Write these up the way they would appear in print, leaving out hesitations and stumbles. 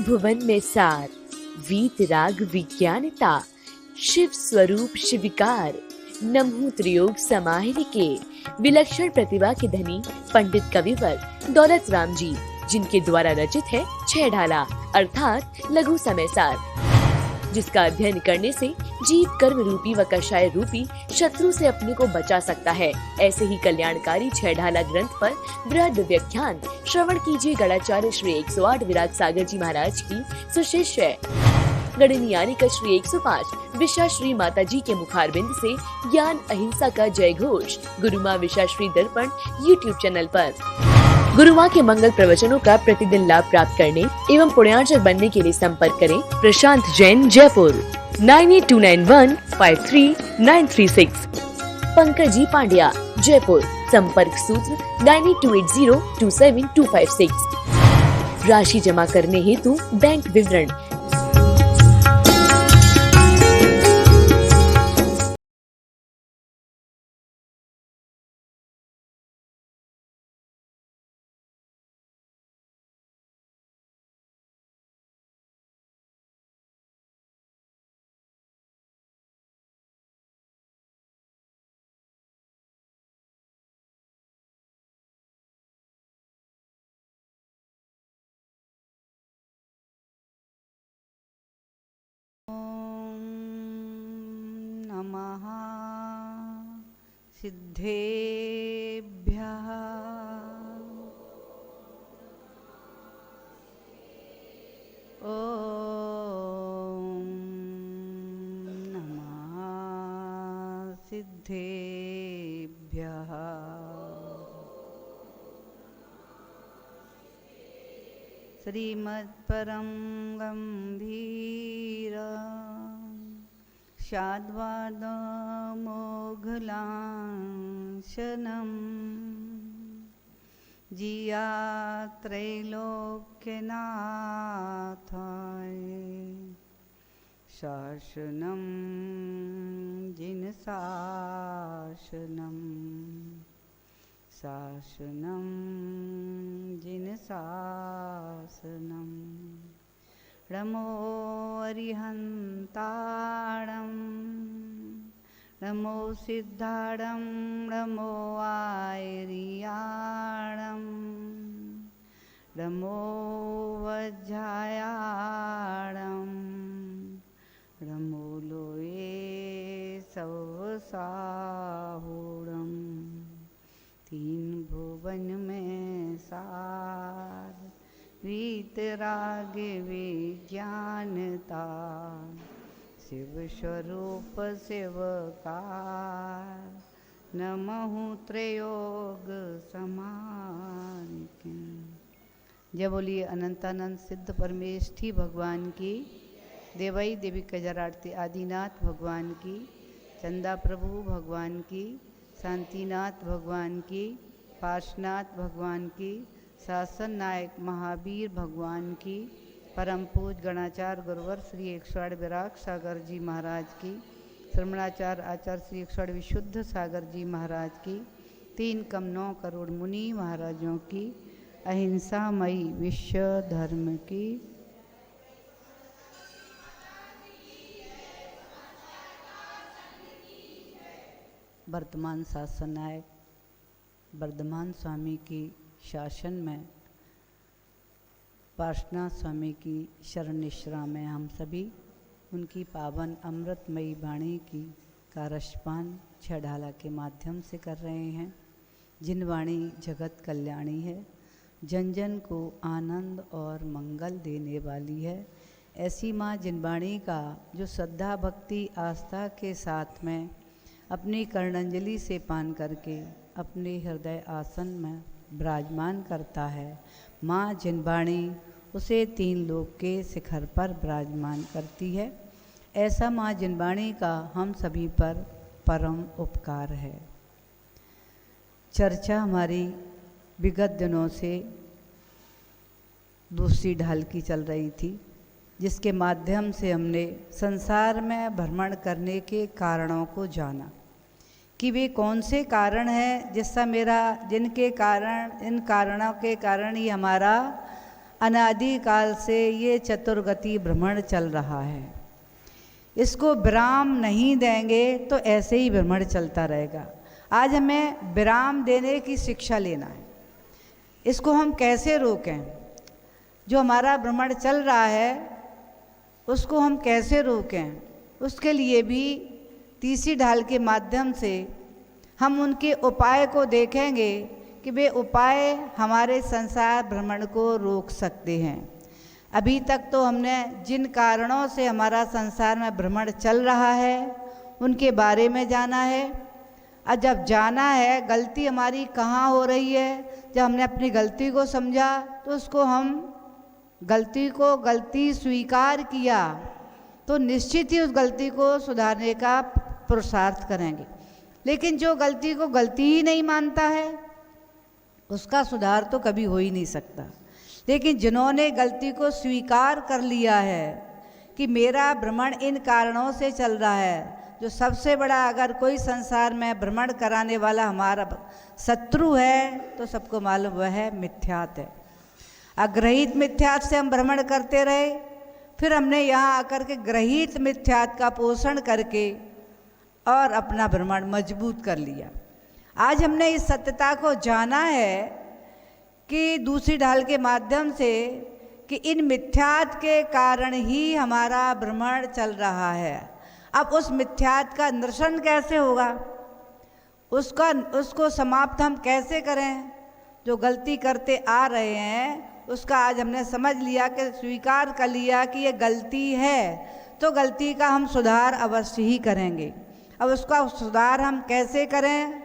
भुवन में सार, वीत राग विज्ञानता, शिव स्वरूप शिविकार, नमो त्रियोग समाहिर के, विलक्षण प्रतिभा के धनी पंडित कविवर दौलत राम जी, जिनके द्वारा रचित है छह ढाला अर्थात लघु समय सार, जिसका अध्ययन करने से जीव कर्म रूपी व कषाय रूपी शत्रु से अपने को बचा सकता है। ऐसे ही कल्याणकारी छह ढाला ग्रंथ पर बृहद व्याख्यान श्रवण कीजिए गणाचार्य श्री 108 विराट सागर जी महाराज की सुशिष्य गणनियानी का श्री 105 विशा श्री माता जी के मुखारबिंद से ज्ञान अहिंसा का जय घोष गुरु माँ विशा श्री दर्पण YouTube चैनल पर। गुरु माँ के मंगल प्रवचनों का प्रतिदिन लाभ प्राप्त करने एवं पुण्यार्चक बनने के लिए संपर्क करें प्रशांत जैन जयपुर 9829153936, पंकजी पांड्या जयपुर संपर्क सूत्र 9280272256, राशि जमा करने हेतु बैंक विवरण। नमः सिद्धेभ्यः ॐ नमः सिद्धेभ्यः श्रीमत्परं गंभीर शाद्वादमोघलांशनं जिया त्रैलोक्यनाथाय शासनं जिनशासनं शासनं जिनशासनं नमो अरिहन्ताणं नमो सिद्धाणं नमो आयर्याणं नमो वज्रायाणं नमो लोये सवसाहुणं तीन भुवन में सार वीतराग विज्ञानता शिव स्वरूप शिवकार नमहु त्रयोग समानिके। जय बोलिए अनंतानंद सिद्ध परमेष्ठी भगवान की, देवई देवी कजरार्ती आदिनाथ भगवान की, चंदा प्रभु भगवान की, शांतिनाथ भगवान की, पार्शनाथ भगवान की, शासन नायक महावीर भगवान की, परम पूज गणाचार्य गुरुवर श्री 108 विराग सागर जी महाराज की, श्रमणाचार्य आचार्य श्री 108 विशुद्ध सागर जी महाराज की, 3 कम 9 करोड़ मुनि महाराजों की, अहिंसामयी विश्व धर्म की। वर्तमान शासन नायक वर्धमान स्वामी की शासन में पार्शनाथ स्वामी की शरण निश्रा में हम सभी उनकी पावन अमृतमयी वाणी की कारस्पान छह ढाला के माध्यम से कर रहे हैं। जिन वाणी जगत कल्याणी है, जन जन को आनंद और मंगल देने वाली है, ऐसी माँ जिनवाणी का जो श्रद्धा भक्ति आस्था के साथ में अपनी कर्णांजलि से पान करके अपने हृदय आसन में विराजमान करता है, माँ जिनवाणी उसे 3 लोक के शिखर पर विराजमान करती है। ऐसा माँ जिनवाणी का हम सभी पर परम उपकार है। चर्चा हमारी विगत दिनों से दूसरी ढाल की चल रही थी, जिसके माध्यम से हमने संसार में भ्रमण करने के कारणों को जाना कि वे कौन से कारण हैं जिसका इन कारणों के कारण ही हमारा अनादिकाल से ये चतुर्गति भ्रमण चल रहा है। इसको विराम नहीं देंगे तो ऐसे ही भ्रमण चलता रहेगा। आज हमें विराम देने की शिक्षा लेना है। इसको हम कैसे रोकें? जो हमारा भ्रमण चल रहा है उसको हम कैसे रोकें? उसके लिए भी तीसरी ढाल के माध्यम से हम उनके उपाय को देखेंगे कि वे उपाय हमारे संसार भ्रमण को रोक सकते हैं। अभी तक तो हमने जिन कारणों से हमारा संसार में भ्रमण चल रहा है उनके बारे में जाना है। और जब जाना है गलती हमारी कहाँ हो रही है, जब हमने अपनी गलती को समझा तो उसको हम गलती स्वीकार किया तो निश्चित ही उस गलती को सुधारने का पुरुषार्थ करेंगे। लेकिन जो गलती को गलती ही नहीं मानता है उसका सुधार तो कभी हो ही नहीं सकता। लेकिन जिन्होंने गलती को स्वीकार कर लिया है कि मेरा भ्रमण इन कारणों से चल रहा है, जो सबसे बड़ा अगर कोई संसार में भ्रमण कराने वाला हमारा शत्रु है तो सबको मालूम वह है मिथ्यात है। अग्रहित मिथ्यात से हम भ्रमण करते रहे, फिर हमने यहाँ आकर के ग्रहित मिथ्यात का पोषण करके और अपना भ्रमण मजबूत कर लिया। आज हमने इस सत्यता को जाना है कि दूसरी ढाल के माध्यम से कि इन मिथ्यात के कारण ही हमारा भ्रमण चल रहा है। अब उस मिथ्यात का निरसन कैसे होगा, उसको समाप्त हम कैसे करें? जो गलती करते आ रहे हैं उसका आज हमने समझ लिया कि स्वीकार कर लिया कि ये गलती है, तो गलती का हम सुधार अवश्य ही करेंगे। अब उसका सुधार हम कैसे करें,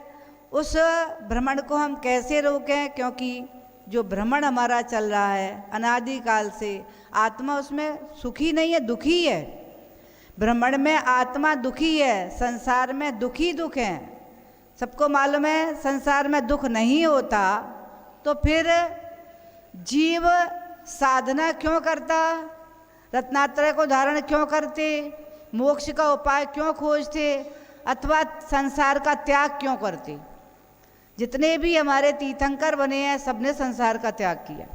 उस भ्रमण को हम कैसे रोकें? क्योंकि जो भ्रमण हमारा चल रहा है अनादिकाल से, आत्मा उसमें सुखी नहीं है, दुखी है। भ्रमण में आत्मा दुखी है, संसार में दुखी दुख है। सबको मालूम है संसार में दुख नहीं होता तो फिर जीव साधना क्यों करता, रत्नात्रय को धारण क्यों करते, मोक्ष का उपाय क्यों खोजते, अथवा संसार का त्याग क्यों करते? जितने भी हमारे तीर्थंकर बने हैं सबने संसार का त्याग किया,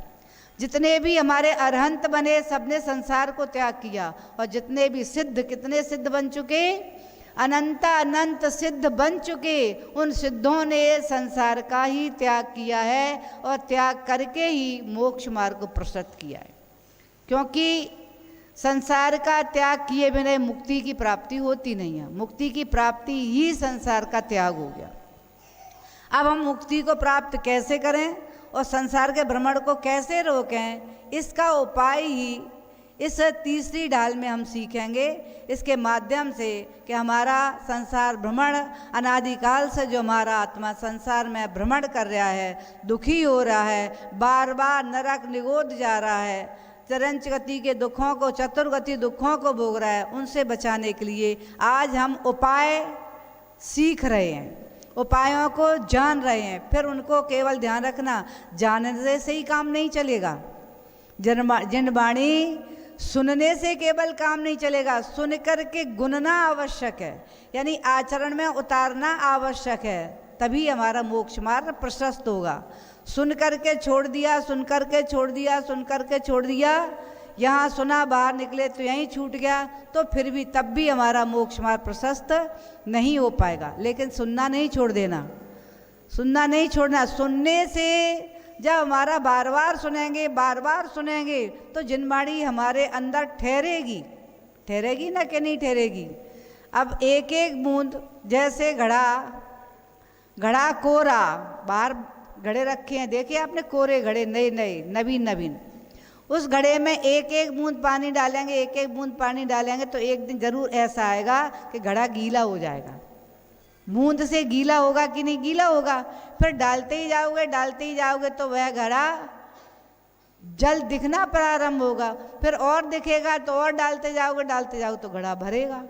जितने भी हमारे अरहंत बने सबने संसार को त्याग किया, और जितने भी सिद्ध, कितने सिद्ध बन चुके, अनंत सिद्ध बन चुके, उन सिद्धों ने संसार का ही त्याग किया है और त्याग करके ही मोक्ष मार्ग को प्रशस्त किया है। क्योंकि संसार का त्याग किए बिना मुक्ति की प्राप्ति होती नहीं है। मुक्ति की प्राप्ति ही संसार का त्याग हो गया। अब हम मुक्ति को प्राप्त कैसे करें और संसार के भ्रमण को कैसे रोकें, इसका उपाय ही इस तीसरी ढाल में हम सीखेंगे। इसके माध्यम से कि हमारा संसार भ्रमण अनादिकाल से जो हमारा आत्मा संसार में भ्रमण कर रहा है, दुखी हो रहा है, बार बार नरक निगोद जा रहा है, चरंच गति के दुखों को, चतुर्गति दुखों को भोग रहा है, उनसे बचाने के लिए आज हम उपाय सीख रहे हैं, उपायों को जान रहे हैं। फिर उनको केवल ध्यान रखना, जानने से ही काम नहीं चलेगा। जिनवाणी सुनने से केवल काम नहीं चलेगा, सुन करके गुनना आवश्यक है, यानी आचरण में उतारना आवश्यक है, तभी हमारा मोक्ष मार्ग प्रशस्त होगा। सुन करके छोड़ दिया, सुन करके छोड़ दिया, सुन करके छोड़ दिया, यहाँ सुना बाहर निकले तो यहीं छूट गया, तो फिर भी तब भी हमारा मोक्ष मार्ग प्रशस्त नहीं हो पाएगा। लेकिन सुनना नहीं छोड़ देना, सुनना नहीं छोड़ना। सुनने से जब हमारा बार बार सुनेंगे तो जिनवाणी हमारे अंदर ठहरेगी ना कि नहीं ठहरेगी। अब एक एक बूंद, जैसे घड़ा कोरा, बाहर घड़े रखे हैं, देखिए आपने कोरे घड़े, नए नवीन, उस घड़े में एक एक बूंद पानी डालेंगे तो एक दिन जरूर ऐसा आएगा कि घड़ा गीला हो जाएगा। बूंद से गीला होगा कि नहीं? गीला होगा। फिर डालते ही जाओगे तो वह घड़ा जल दिखना प्रारंभ होगा, फिर और दिखेगा तो और डालते जाओगे तो घड़ा भरेगा।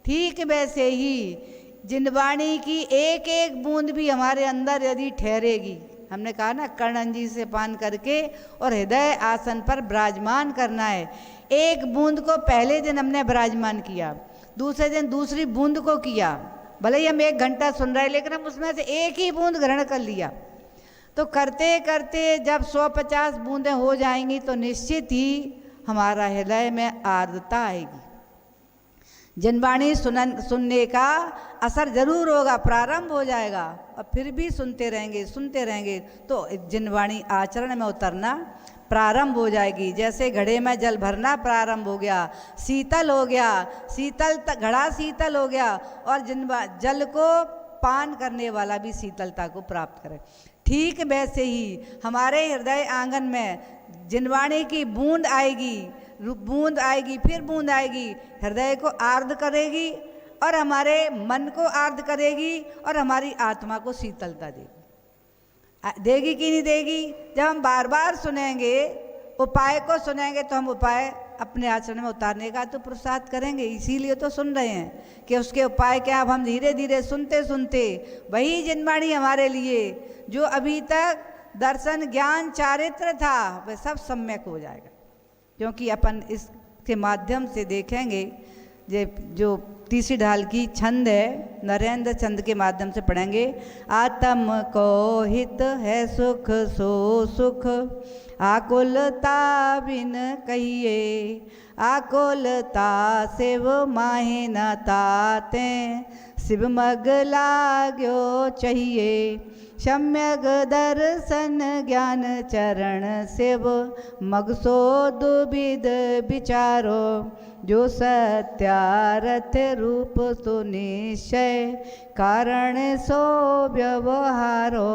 ठीक वैसे ही जिनवाणी की एक एक बूंद भी हमारे अंदर यदि ठहरेगी, हमने कहा ना कर्णंजी से पान करके और हृदय आसन पर विराजमान करना है। एक बूंद को पहले दिन हमने विराजमान किया, दूसरे दिन दूसरी बूंद को किया, भले ही हम 1 घंटा सुन रहे लेकिन हम उसमें से एक ही बूंद ग्रहण कर लिया। तो करते करते जब 150 बूंदें हो जाएंगी तो निश्चित ही हमारा हृदय में आर्द्रता आएगी। जिनवाणी सुनने का असर जरूर होगा, प्रारंभ हो जाएगा, और फिर भी सुनते रहेंगे तो जिनवाणी आचरण में उतरना प्रारंभ हो जाएगी। जैसे घड़े में जल भरना प्रारंभ हो गया, शीतल हो गया, घड़ा शीतल हो गया, और जल को पान करने वाला भी शीतलता को प्राप्त करे। ठीक वैसे ही हमारे हृदय आंगन में जिनवाणी की बूंद आएगी, फिर बूंद आएगी, हृदय को आर्द्र करेगी और हमारे मन को आर्द्र करेगी और हमारी आत्मा को शीतलता देगी कि नहीं देगी। जब हम बार बार सुनेंगे, उपाय को सुनेंगे, तो हम उपाय अपने आचरण में उतारने का तो पुरुषार्थ करेंगे। इसीलिए तो सुन रहे हैं कि उसके उपाय क्या। अब हम धीरे धीरे सुनते सुनते वही जिनवाणी हमारे लिए जो अभी तक दर्शन ज्ञान चारित्र था वह सब सम्यक हो जाएगा, क्योंकि अपन इसके माध्यम से देखेंगे। जो तीसरी ढाल की छंद है, नरेंद्र छंद के माध्यम से पढ़ेंगे। आत्म को हित है सुख सो सुख, आकुलता बिन कहिए, आकुलता शिव माहे न ताते, शिव मग लाग्यो चाहिए, सम्यक दर्शन ज्ञान चरण शिव, मगसो दुविध विचारो, जो सत्यारथ रूप सो निश्चय, कारण सो व्यवहारो।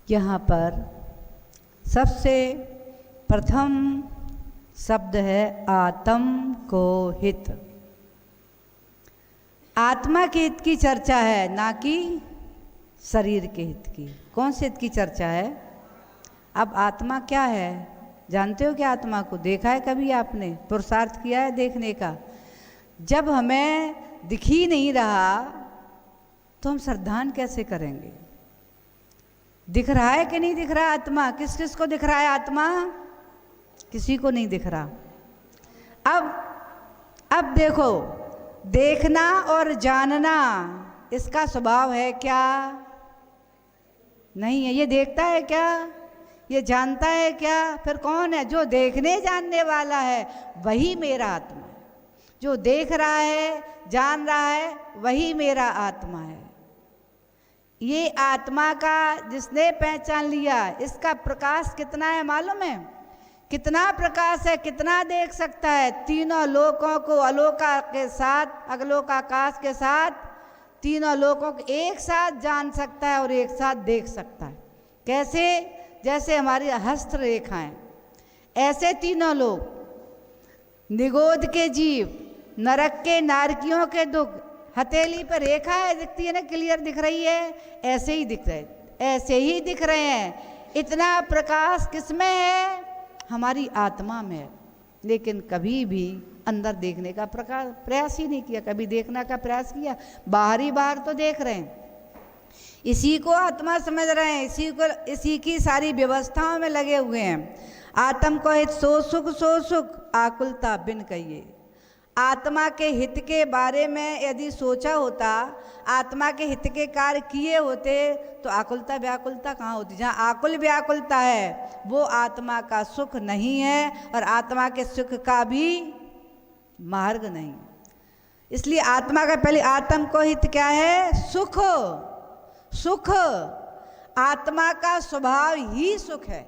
यहाँ पर सबसे प्रथम शब्द है आत्म को हित। आत्मा के हित की चर्चा है, ना कि शरीर के हित की। कौन से हित की चर्चा है? अब आत्मा क्या है जानते हो क्या? आत्मा को देखा है कभी आपने? पुरुषार्थ किया है देखने का? जब हमें दिख ही नहीं रहा तो हम श्रद्धान कैसे करेंगे? दिख रहा है कि नहीं दिख रहा आत्मा? किस किस को दिख रहा है आत्मा? किसी को नहीं दिख रहा। अब देखो, देखना और जानना इसका स्वभाव है क्या? नहीं है। ये देखता है क्या? ये जानता है क्या? फिर कौन है? जो देखने जानने वाला है वही मेरा आत्मा है। जो देख रहा है, जान रहा है, वही मेरा आत्मा है। ये आत्मा का जिसने पहचान लिया, इसका प्रकाश कितना है मालूम है? कितना प्रकाश है, कितना देख सकता है? तीनों लोकों को अलोका के साथ, अगलोक आकाश के साथ, तीनों लोकों को एक साथ जान सकता है और एक साथ देख सकता है। कैसे? जैसे हमारी हस्त रेखाएं, ऐसे तीनों लोग, निगोद के जीव, नरक के नारकियों के दुख, हथेली पर रेखा है दिखती है ना, क्लियर दिख रही है, ऐसे ही दिख रहे, ऐसे ही दिख रहे हैं। इतना प्रकाश किसमें है? हमारी आत्मा में है। लेकिन कभी भी अंदर देखने का प्रयास ही नहीं किया। कभी देखने का प्रयास किया? बाहर तो देख रहे हैं, इसी को आत्मा समझ रहे हैं, इसी की सारी व्यवस्थाओं में लगे हुए हैं। आत्म को हित सो सुख आकुलता बिन कहिए। आत्मा के हित के बारे में यदि सोचा होता, आत्मा के हित के कार्य किए होते तो आकुलता व्याकुलता कहाँ होती? जहाँ आकुल व्याकुलता है वो आत्मा का सुख नहीं है और आत्मा के सुख का भी मार्ग नहीं है। इसलिए आत्मा का पहले आत्म को हित क्या है? सुख। सुख आत्मा का स्वभाव ही सुख है।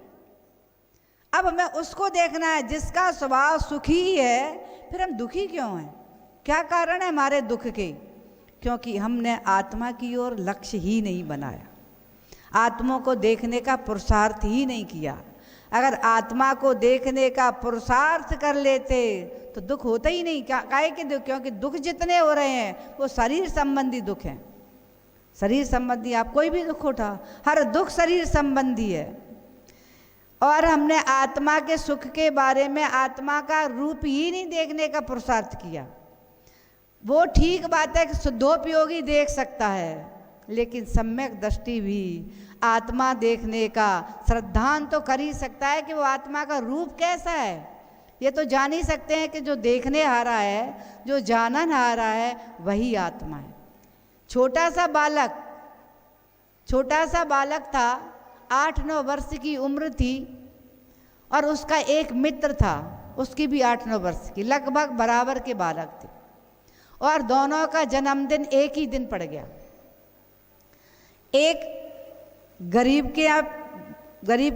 अब हमें उसको देखना है जिसका स्वभाव सुखी है। फिर हम दुखी क्यों हैं? क्या कारण है हमारे दुख के? क्योंकि हमने आत्मा की ओर लक्ष्य ही नहीं बनाया, आत्मा को देखने का पुरुषार्थ ही नहीं किया। अगर आत्मा को देखने का पुरुषार्थ कर लेते तो दुख होता ही नहीं। क्या काहे के दुख? क्योंकि दुख जितने हो रहे हैं वो शरीर संबंधी दुख हैं। शरीर संबंधी, आप कोई भी दुख उठा, हर दुख शरीर संबंधी है। और हमने आत्मा के सुख के बारे में आत्मा का रूप ही नहीं देखने का पुरुषार्थ किया। वो ठीक बात है कि शुद्धोपयोगी देख सकता है, लेकिन सम्यक दृष्टि भी आत्मा देखने का श्रद्धान तो कर ही सकता है कि वो आत्मा का रूप कैसा है। ये तो जान ही सकते हैं कि जो देखने आ रहा है, जो जानन आ रहा है, वही आत्मा है। छोटा सा बालक था, 8-9 वर्ष की उम्र थी, और उसका एक मित्र था, उसकी भी 8-9 वर्ष की, लगभग बराबर के बालक थे, और दोनों का जन्मदिन एक ही दिन पड़ गया। एक गरीब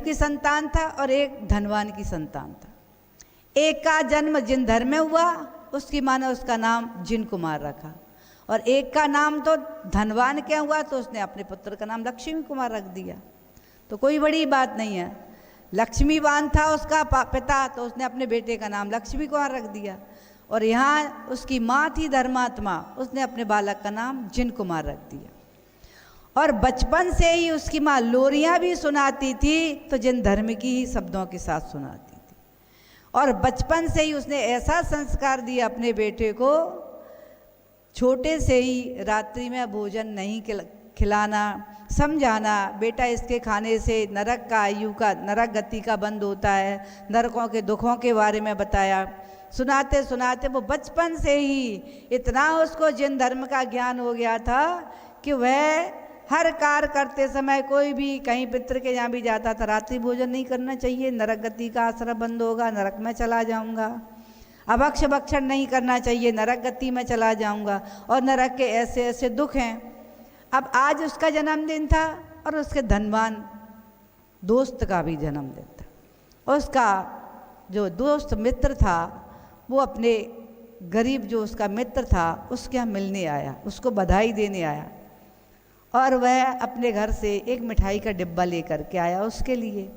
की संतान था और एक धनवान की संतान था। एक का जन्म जिन धर्म में हुआ, उसकी माँ ने उसका नाम जिन कुमार रखा, और एक का नाम तो धनवान क्या हुआ तो उसने अपने पुत्र का नाम लक्ष्मी कुमार रख दिया। तो कोई बड़ी बात नहीं है। लक्ष्मीवान था उसका पिता, तो उसने अपने बेटे का नाम लक्ष्मी कुमार रख दिया। और यहाँ उसकी माँ थी धर्मात्मा, उसने अपने बालक का नाम जिन कुमार रख दिया। और बचपन से ही उसकी माँ लोरियाँ भी सुनाती थी, तो जिन धर्म की ही शब्दों के साथ सुनाती थी। और बचपन से ही उसने ऐसा संस्कार दिया अपने बेटे को, छोटे से ही रात्रि में भोजन नहीं खिलाना, समझाना, बेटा इसके खाने से नरक का आयु का, नरक गति का बंद होता है, नरकों के दुखों के बारे में बताया। सुनाते सुनाते वो बचपन से ही इतना उसको जिन धर्म का ज्ञान हो गया था कि वह हर कार्य करते समय, कोई भी कहीं पितृ के यहाँ भी जाता था, रात्रि भोजन नहीं करना चाहिए, नरक गति का आश्रय बंद होगा, नरक में चला जाऊंगा। अभक्ष भक्षण नहीं करना चाहिए, नरक गति में चला जाऊंगा, और नरक के ऐसे ऐसे दुख हैं। अब आज उसका जन्मदिन था और उसके धनवान दोस्त का भी जन्मदिन था। उसका जो दोस्त मित्र था वो अपने गरीब जो उसका मित्र था उसके यहाँ मिलने आया, उसको बधाई देने आया, और वह अपने घर से एक मिठाई का डिब्बा लेकर के आया उसके लिए।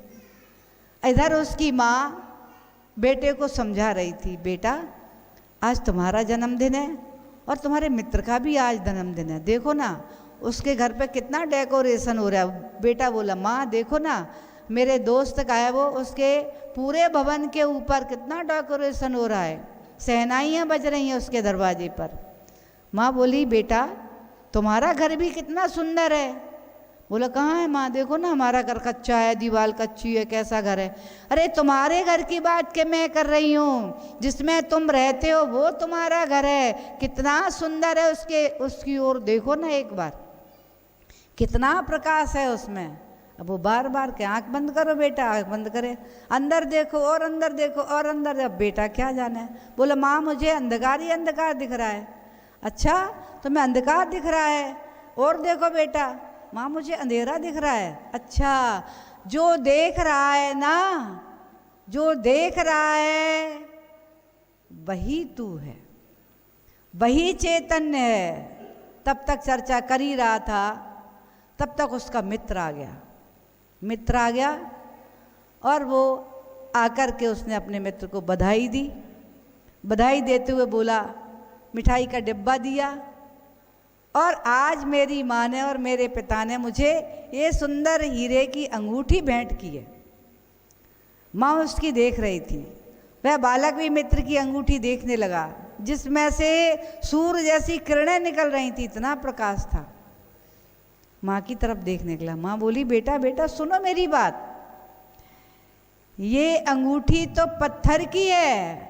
इधर उसकी माँ बेटे को समझा रही थी, बेटा आज तुम्हारा जन्मदिन है और तुम्हारे मित्र का भी आज जन्मदिन है, देखो ना उसके घर पे कितना डेकोरेशन हो रहा है। बेटा बोला, माँ देखो ना मेरे दोस्त का है वो, उसके पूरे भवन के ऊपर कितना डेकोरेशन हो रहा है, शहनाइयाँ बज रही हैं उसके दरवाजे पर। माँ बोली, बेटा तुम्हारा घर भी कितना सुंदर है। बोला, कहाँ है माँ, देखो ना हमारा घर कच्चा है, दीवार कच्ची है, कैसा घर है। अरे तुम्हारे घर की बात के मैं कर रही हूँ, जिसमें तुम रहते हो वो तुम्हारा घर है, कितना सुंदर है, उसकी ओर देखो ना एक बार, कितना प्रकाश है उसमें। अब वो बार बार के आंख बंद करो बेटा, आंख बंद करे, अंदर देखो और अंदर देखो और अंदर। अब बेटा क्या जाने, बोला माँ मुझे अंधकार ही अंधकार दिख रहा है। अच्छा तुम्हें अंधकार दिख रहा है, और देखो बेटा। माँ मुझे अंधेरा दिख रहा है। अच्छा जो देख रहा है ना, जो देख रहा है वही तू है, वही चैतन्य है। तब तक चर्चा कर ही रहा था, तब तक उसका मित्र आ गया और वो आकर के उसने अपने मित्र को बधाई दी। बधाई देते हुए बोला, मिठाई का डिब्बा दिया, और आज मेरी माँ ने और मेरे पिता ने मुझे ये सुंदर हीरे की अंगूठी भेंट की है। माँ उसकी देख रही थी, वह बालक भी मित्र की अंगूठी देखने लगा, जिसमें से सूर्य जैसी किरणें निकल रही थी, इतना प्रकाश था। माँ की तरफ देखने लगा। माँ बोली, बेटा बेटा सुनो मेरी बात, ये अंगूठी तो पत्थर की है,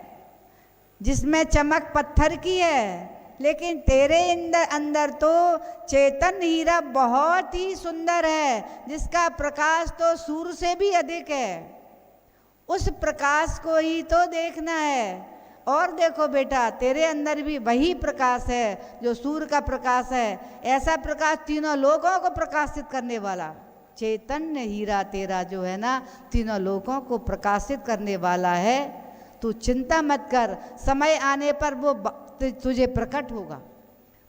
जिसमें चमक पत्थर की है, लेकिन तेरे अंदर तो चेतन हीरा बहुत ही सुंदर है, जिसका प्रकाश तो सूर्य से भी अधिक है। उस प्रकाश को ही तो देखना है। और देखो बेटा, तेरे अंदर भी वही प्रकाश है जो सूर्य का प्रकाश है। ऐसा प्रकाश तीनों लोगों को प्रकाशित करने वाला चैतन्य हीरा तेरा जो है ना, तीनों लोगों को प्रकाशित करने वाला है। तू चिंता मत कर, समय आने पर वो तुझे प्रकट होगा।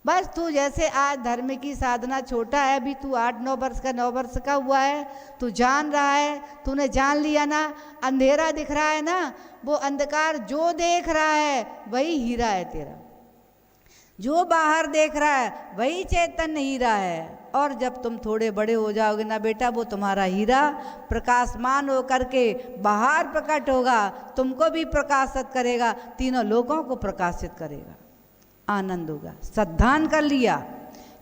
बस तू जैसे आज धर्म की साधना छोटा है, अभी तू 8-9 वर्ष का 9 वर्ष का हुआ है, तू जान रहा है, तूने जान लिया ना, अंधेरा दिख रहा है ना, वो अंधकार जो देख रहा है वही हीरा है तेरा, जो बाहर देख रहा है वही चैतन्य हीरा है। और जब तुम थोड़े बड़े हो जाओगे ना बेटा, वो तुम्हारा हीरा प्रकाशमान होकर के बाहर प्रकट होगा, तुमको भी प्रकाशित करेगा, तीनों लोगों को प्रकाशित करेगा, आनंद होगा। श्रद्धान कर लिया,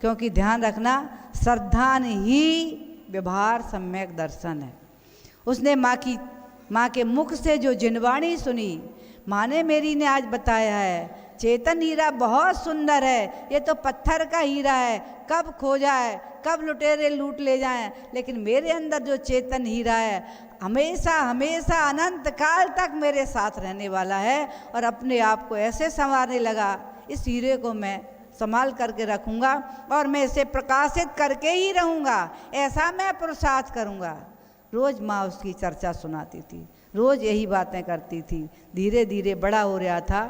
क्योंकि ध्यान रखना श्रद्धान ही व्यवहार सम्यक दर्शन है। उसने माँ के मुख से जो जिनवाणी सुनी, माँ ने मेरी ने आज बताया है, चेतन हीरा बहुत सुंदर है, ये तो पत्थर का हीरा है, कब खो जाए, कब लुटेरे लूट ले जाएं, लेकिन मेरे अंदर जो चेतन हीरा है हमेशा हमेशा अनंत काल तक मेरे साथ रहने वाला है। और अपने आप को ऐसे संवारने लगा, इस हीरे को मैं संभाल करके रखूँगा और मैं इसे प्रकाशित करके ही रहूँगा, ऐसा मैं पुरुषार्थ करूँगा। रोज़ माँ उसकी चर्चा सुनाती थी, रोज़ यही बातें करती थी। धीरे धीरे बड़ा हो रहा था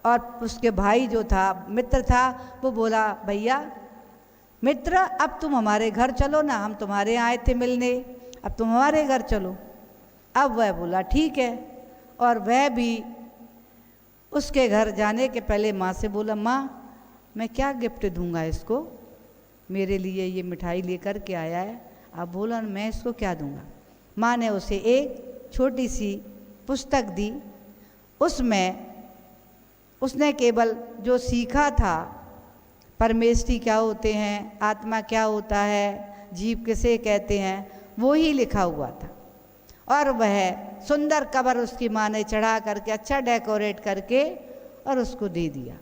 और उसके भाई जो था, मित्र था, वो बोला, भैया मित्र अब तुम हमारे घर चलो ना, हम तुम्हारे यहाँ आए थे मिलने, अब तुम हमारे घर चलो। अब वह बोला ठीक है, और वह भी उसके घर जाने के पहले माँ से बोला, माँ मैं क्या गिफ्ट दूंगा इसको, मेरे लिए ये मिठाई लेकर के आया है। अब बोला मैं इसको क्या दूंगा। माँ ने उसे एक छोटी सी पुस्तक दी, उसमें उसने केवल जो सीखा था, परमेष्टि क्या होते हैं, आत्मा क्या होता है, जीव किसे कहते हैं, वो ही लिखा हुआ था। और वह सुंदर कवर उसकी माँ ने चढ़ा करके अच्छा डेकोरेट करके और उसको दे दिया।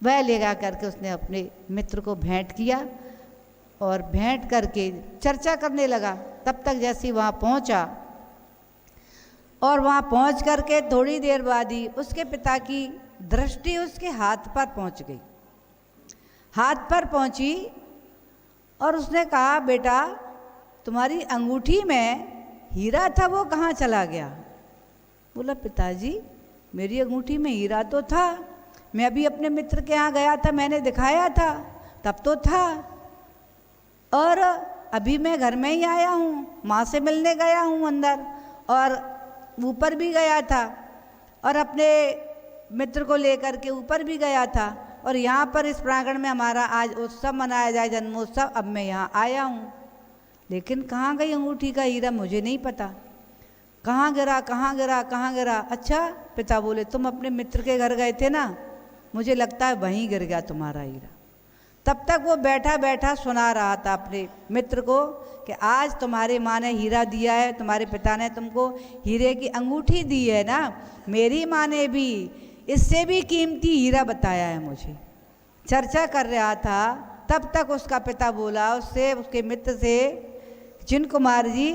वह ले जा करके उसने अपने मित्र को भेंट किया और भेंट करके चर्चा करने लगा। तब तक जैसे वहाँ पहुँचा और वहाँ पहुँच करके थोड़ी देर बाद ही उसके पिता की दृष्टि उसके हाथ पर पहुँच गई। हाथ पर पहुँची और उसने कहा, बेटा तुम्हारी अंगूठी में हीरा था, वो कहाँ चला गया। बोला, पिताजी मेरी अंगूठी में हीरा तो था, मैं अभी अपने मित्र के यहाँ गया था, मैंने दिखाया था, तब तो था, और अभी मैं घर में ही आया हूँ, माँ से मिलने गया हूँ अंदर, और ऊपर भी गया था और अपने मित्र को लेकर के ऊपर भी गया था, और यहाँ पर इस प्रांगण में हमारा आज उत्सव मनाया जाए, जन्मोत्सव, अब मैं यहाँ आया हूँ, लेकिन कहाँ गई अंगूठी का हीरा मुझे नहीं पता, कहाँ गिरा कहाँ गिरा कहाँ गिरा। अच्छा पिता बोले, तुम अपने मित्र के घर गए थे ना, मुझे लगता है वहीं गिर गया तुम्हारा हीरा। तब तक वो बैठा बैठा सुना रहा था अपने मित्र को कि आज तुम्हारे माँ ने हीरा दिया है, तुम्हारे पिता ने तुमको हीरे की अंगूठी दी है ना, मेरी माँ ने भी इससे भी कीमती हीरा बताया है मुझे। चर्चा कर रहा था, तब तक उसका पिता बोला उससे, उसके मित्र से, जिन कुमार जी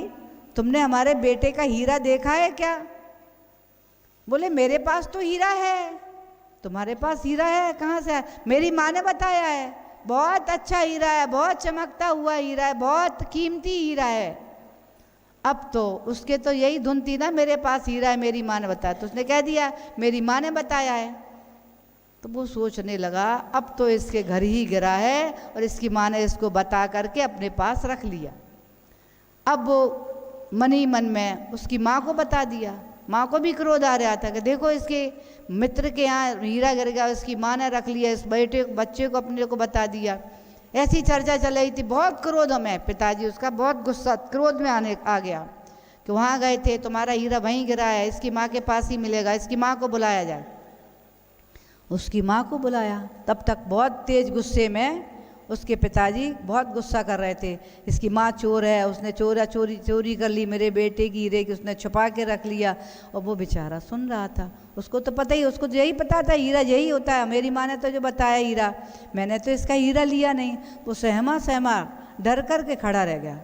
तुमने हमारे बेटे का हीरा देखा है क्या। बोले, मेरे पास तो हीरा है। तुम्हारे पास हीरा है, कहाँ से है। मेरी माँ ने बताया है, बहुत अच्छा हीरा है, बहुत चमकता हुआ हीरा है, बहुत कीमती हीरा है। अब तो उसके तो यही धुन थी ना, मेरे पास हीरा है, मेरी माँ ने बताया, तो उसने कह दिया मेरी माँ ने बताया है। तो वो सोचने लगा, अब तो इसके घर ही गिरा है और इसकी माँ ने इसको बता करके अपने पास रख लिया। अब वो मन ही मन में उसकी माँ को बता दिया। माँ को भी क्रोध आ रहा था कि देखो इसके मित्र के यहाँ हीरा गिर गया, इसकी माँ ने रख लिया, इस बच्चे को अपने को बता दिया। ऐसी चर्चा चल रही थी, बहुत क्रोध में पिताजी उसका बहुत गुस्सा, क्रोध में आ गया कि वहाँ गए थे, तुम्हारा हीरा वहीं गिरा है, इसकी माँ के पास ही मिलेगा, इसकी माँ को बुलाया जाए। उसकी माँ को बुलाया। तब तक बहुत तेज गुस्से में उसके पिताजी बहुत गुस्सा कर रहे थे, इसकी माँ चोर है, उसने चोरी कर ली मेरे बेटे की हीरे की, उसने छुपा के रख लिया। और वो बेचारा सुन रहा था, उसको तो पता ही, उसको तो यही पता था हीरा यही होता है, मेरी माँ ने तो जो बताया हीरा, मैंने तो इसका हीरा लिया नहीं। वो सहमा डर कर के खड़ा रह गया।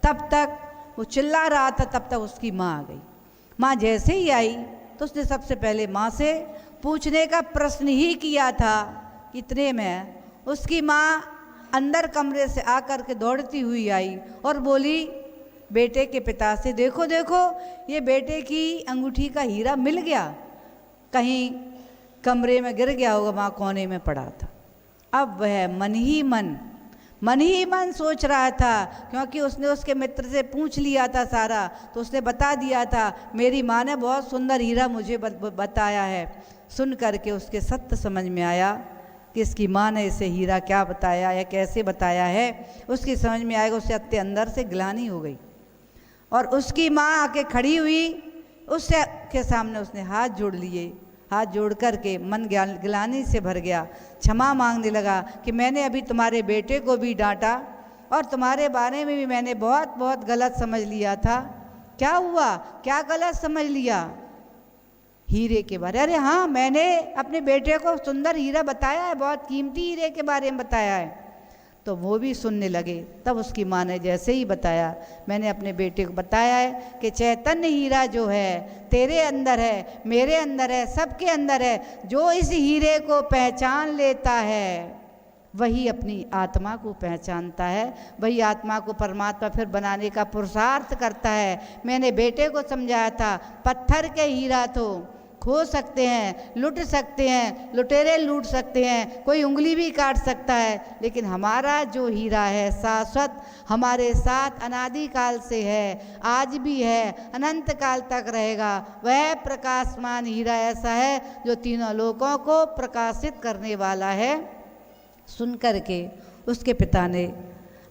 तब तक वो चिल्ला रहा था, तब तक उसकी माँ आ गई। माँ जैसे ही आई तो उसने सबसे पहले माँ से पूछने का प्रश्न ही किया था। इतने में उसकी माँ अंदर कमरे से आकर के दौड़ती हुई आई और बोली बेटे के पिता से, देखो देखो ये बेटे की अंगूठी का हीरा मिल गया, कहीं कमरे में गिर गया होगा, वहाँ कोने में पड़ा था। अब वह मन ही मन सोच रहा था, क्योंकि उसने उसके मित्र से पूछ लिया था सारा, तो उसने बता दिया था मेरी माँ ने बहुत सुंदर हीरा मुझे बताया है। सुन करके उसके सत्य समझ में आया कि इसकी माँ ने इसे हीरा क्या बताया या कैसे बताया है, उसकी समझ में आएगा। उसे अत्य अंदर से ग्लानि हो गई और उसकी माँ आके खड़ी हुई, उससे के सामने उसने हाथ जोड़ लिए। हाथ जोड़ कर के मन ग्लानि से भर गया, क्षमा मांगने लगा कि मैंने अभी तुम्हारे बेटे को भी डांटा और तुम्हारे बारे में भी मैंने बहुत बहुत गलत समझ लिया था। क्या हुआ, क्या गलत समझ लिया? हीरे के बारे। अरे हाँ, मैंने अपने बेटे को सुंदर हीरा बताया है, बहुत कीमती हीरे के बारे में बताया है। तो वो भी सुनने लगे। तब उसकी माँ ने जैसे ही बताया, मैंने अपने बेटे को बताया है कि चैतन्य हीरा जो है तेरे अंदर है, मेरे अंदर है, सबके अंदर है। जो इस हीरे को पहचान लेता है वही अपनी आत्मा को पहचानता है, वही आत्मा को परमात्मा फिर बनाने का पुरुषार्थ करता है। मैंने बेटे को समझाया था, पत्थर के हीरा तो खो सकते हैं, लूट सकते हैं, लुटेरे लूट सकते हैं, कोई उंगली भी काट सकता है, लेकिन हमारा जो हीरा है शाश्वत, हमारे साथ अनादिकाल से है, आज भी है, अनंत काल तक रहेगा। वह प्रकाशमान हीरा ऐसा है जो तीनों लोकों को प्रकाशित करने वाला है। सुन कर के उसके पिता ने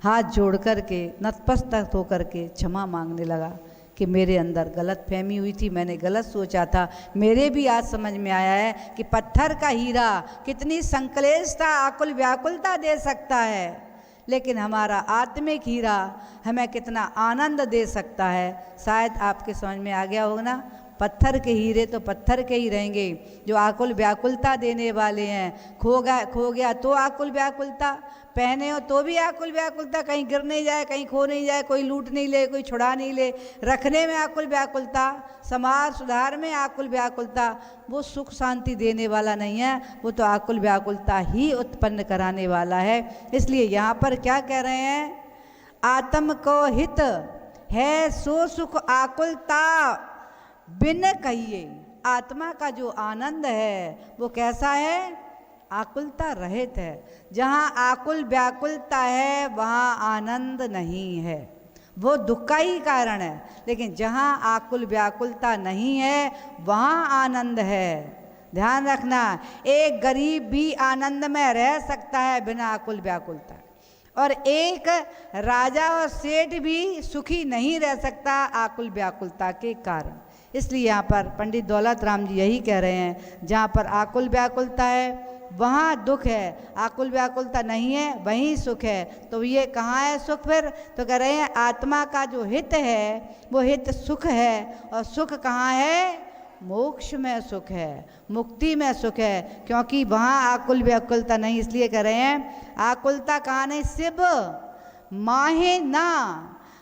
हाथ जोड़ कर के नतमस्तक होकर के क्षमा मांगने लगा कि मेरे अंदर गलत फहमी हुई थी, मैंने गलत सोचा था। मेरे भी आज समझ में आया है कि पत्थर का हीरा कितनी संकलेशता, आकुल व्याकुलता दे सकता है, लेकिन हमारा आत्मिक हीरा हमें कितना आनंद दे सकता है। शायद आपके समझ में आ गया होगा ना। पत्थर के हीरे तो पत्थर के ही रहेंगे, जो आकुल व्याकुलता देने वाले हैं। खो गया तो आकुल व्याकुलता, पहने हो तो भी आकुल व्याकुलता, कहीं गिर नहीं जाए, कहीं खो नहीं जाए, कोई लूट नहीं ले, कोई छुड़ा नहीं ले, रखने में आकुल व्याकुलता, समाज सुधार में आकुल व्याकुलता। वो सुख शांति देने वाला नहीं है, वो तो आकुल व्याकुलता ही उत्पन्न कराने वाला है। इसलिए यहाँ पर क्या कह रहे हैं, आत्म को हित है सो सुख आकुलता बिन कहिए। आत्मा का जो आनंद है वो कैसा है, आकुलता रहित है। जहाँ आकुल व्याकुलता है वहाँ आनंद नहीं है, वो दुख का ही कारण है। लेकिन जहाँ आकुल व्याकुलता नहीं है वहाँ आनंद है। ध्यान रखना, एक गरीब भी आनंद में रह सकता है बिना आकुल व्याकुलता, और एक राजा और सेठ भी सुखी नहीं रह सकता आकुल व्याकुलता के कारण। इसलिए यहाँ पर पंडित दौलत राम जी यही कह रहे हैं, जहाँ पर आकुल व्याकुलता है वहाँ दुख है, आकुल व्याकुलता नहीं है वहीं सुख है। तो ये कहाँ है सुख फिर? तो कह रहे हैं आत्मा का जो हित है वो हित सुख है, और सुख कहाँ है? मोक्ष में सुख है, मुक्ति में सुख है, क्योंकि वहाँ आकुल व्याकुलता नहीं। इसलिए कह रहे हैं आकुलता कहाँ नहीं, शिव माहे ना,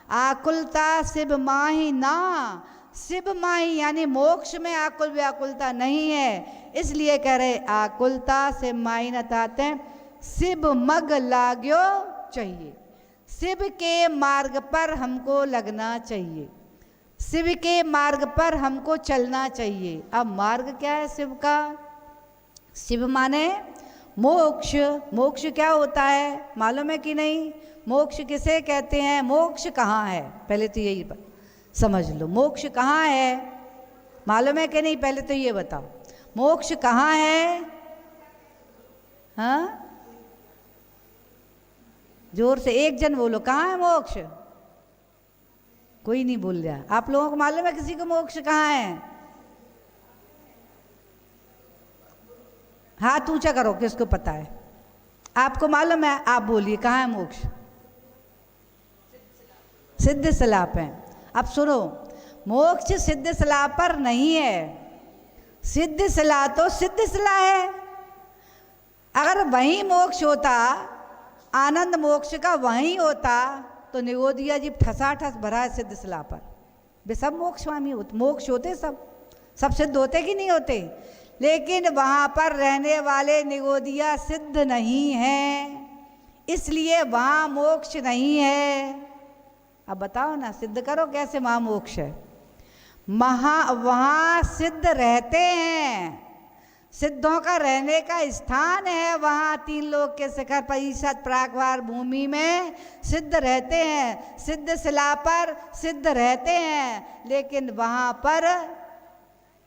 आकुलता शिव माही ना। शिव माही यानी मोक्ष में आकुल व्याकुलता नहीं है। इसलिए कह रहे आकुलता से माही न ताते हैं, शिव मग लाग्यो चाहिए। शिव के मार्ग पर हमको लगना चाहिए, शिव के मार्ग पर हमको चलना चाहिए। अब मार्ग क्या है शिव का? शिव माने मोक्ष। मोक्ष क्या होता है मालूम है कि नहीं? मोक्ष किसे कहते हैं, मोक्ष कहाँ है? पहले तो यही समझ लो, मोक्ष कहाँ है मालूम है कि नहीं? पहले तो ये बताओ, मोक्ष कहाँ है? हाँ, जोर से एक जन बोलो, कहाँ है मोक्ष? कोई नहीं बोल रहा। आप लोगों को मालूम है किसी को मोक्ष कहाँ है? हाथ ऊंचा करो, किसको पता है? आपको मालूम है, आप बोलिए कहाँ है मोक्ष? सिद्ध सलाप है। अब सुनो, मोक्ष सिद्ध सलाह पर नहीं है। सिद्ध सलाह तो सिद्ध सलाह है। अगर वही मोक्ष होता, आनंद मोक्ष का वही होता, तो निगोदिया जी ठसाठस भरा है सिद्ध सलाह पर। वे सब मोक्ष स्वामी होते, मोक्ष होते, सब सिद्ध होते कि नहीं होते? लेकिन वहाँ पर रहने वाले निगोदिया सिद्ध नहीं हैं, इसलिए वहाँ मोक्ष नहीं है। अब बताओ ना, सिद्ध करो कैसे वहाँ मोक्ष है? वहाँ सिद्ध रहते हैं, सिद्धों का रहने का स्थान है, वहाँ 3 लोक के शिखर पर ईशत प्रागवार भूमि में सिद्ध रहते हैं, सिद्ध शिला पर सिद्ध रहते हैं। लेकिन वहाँ पर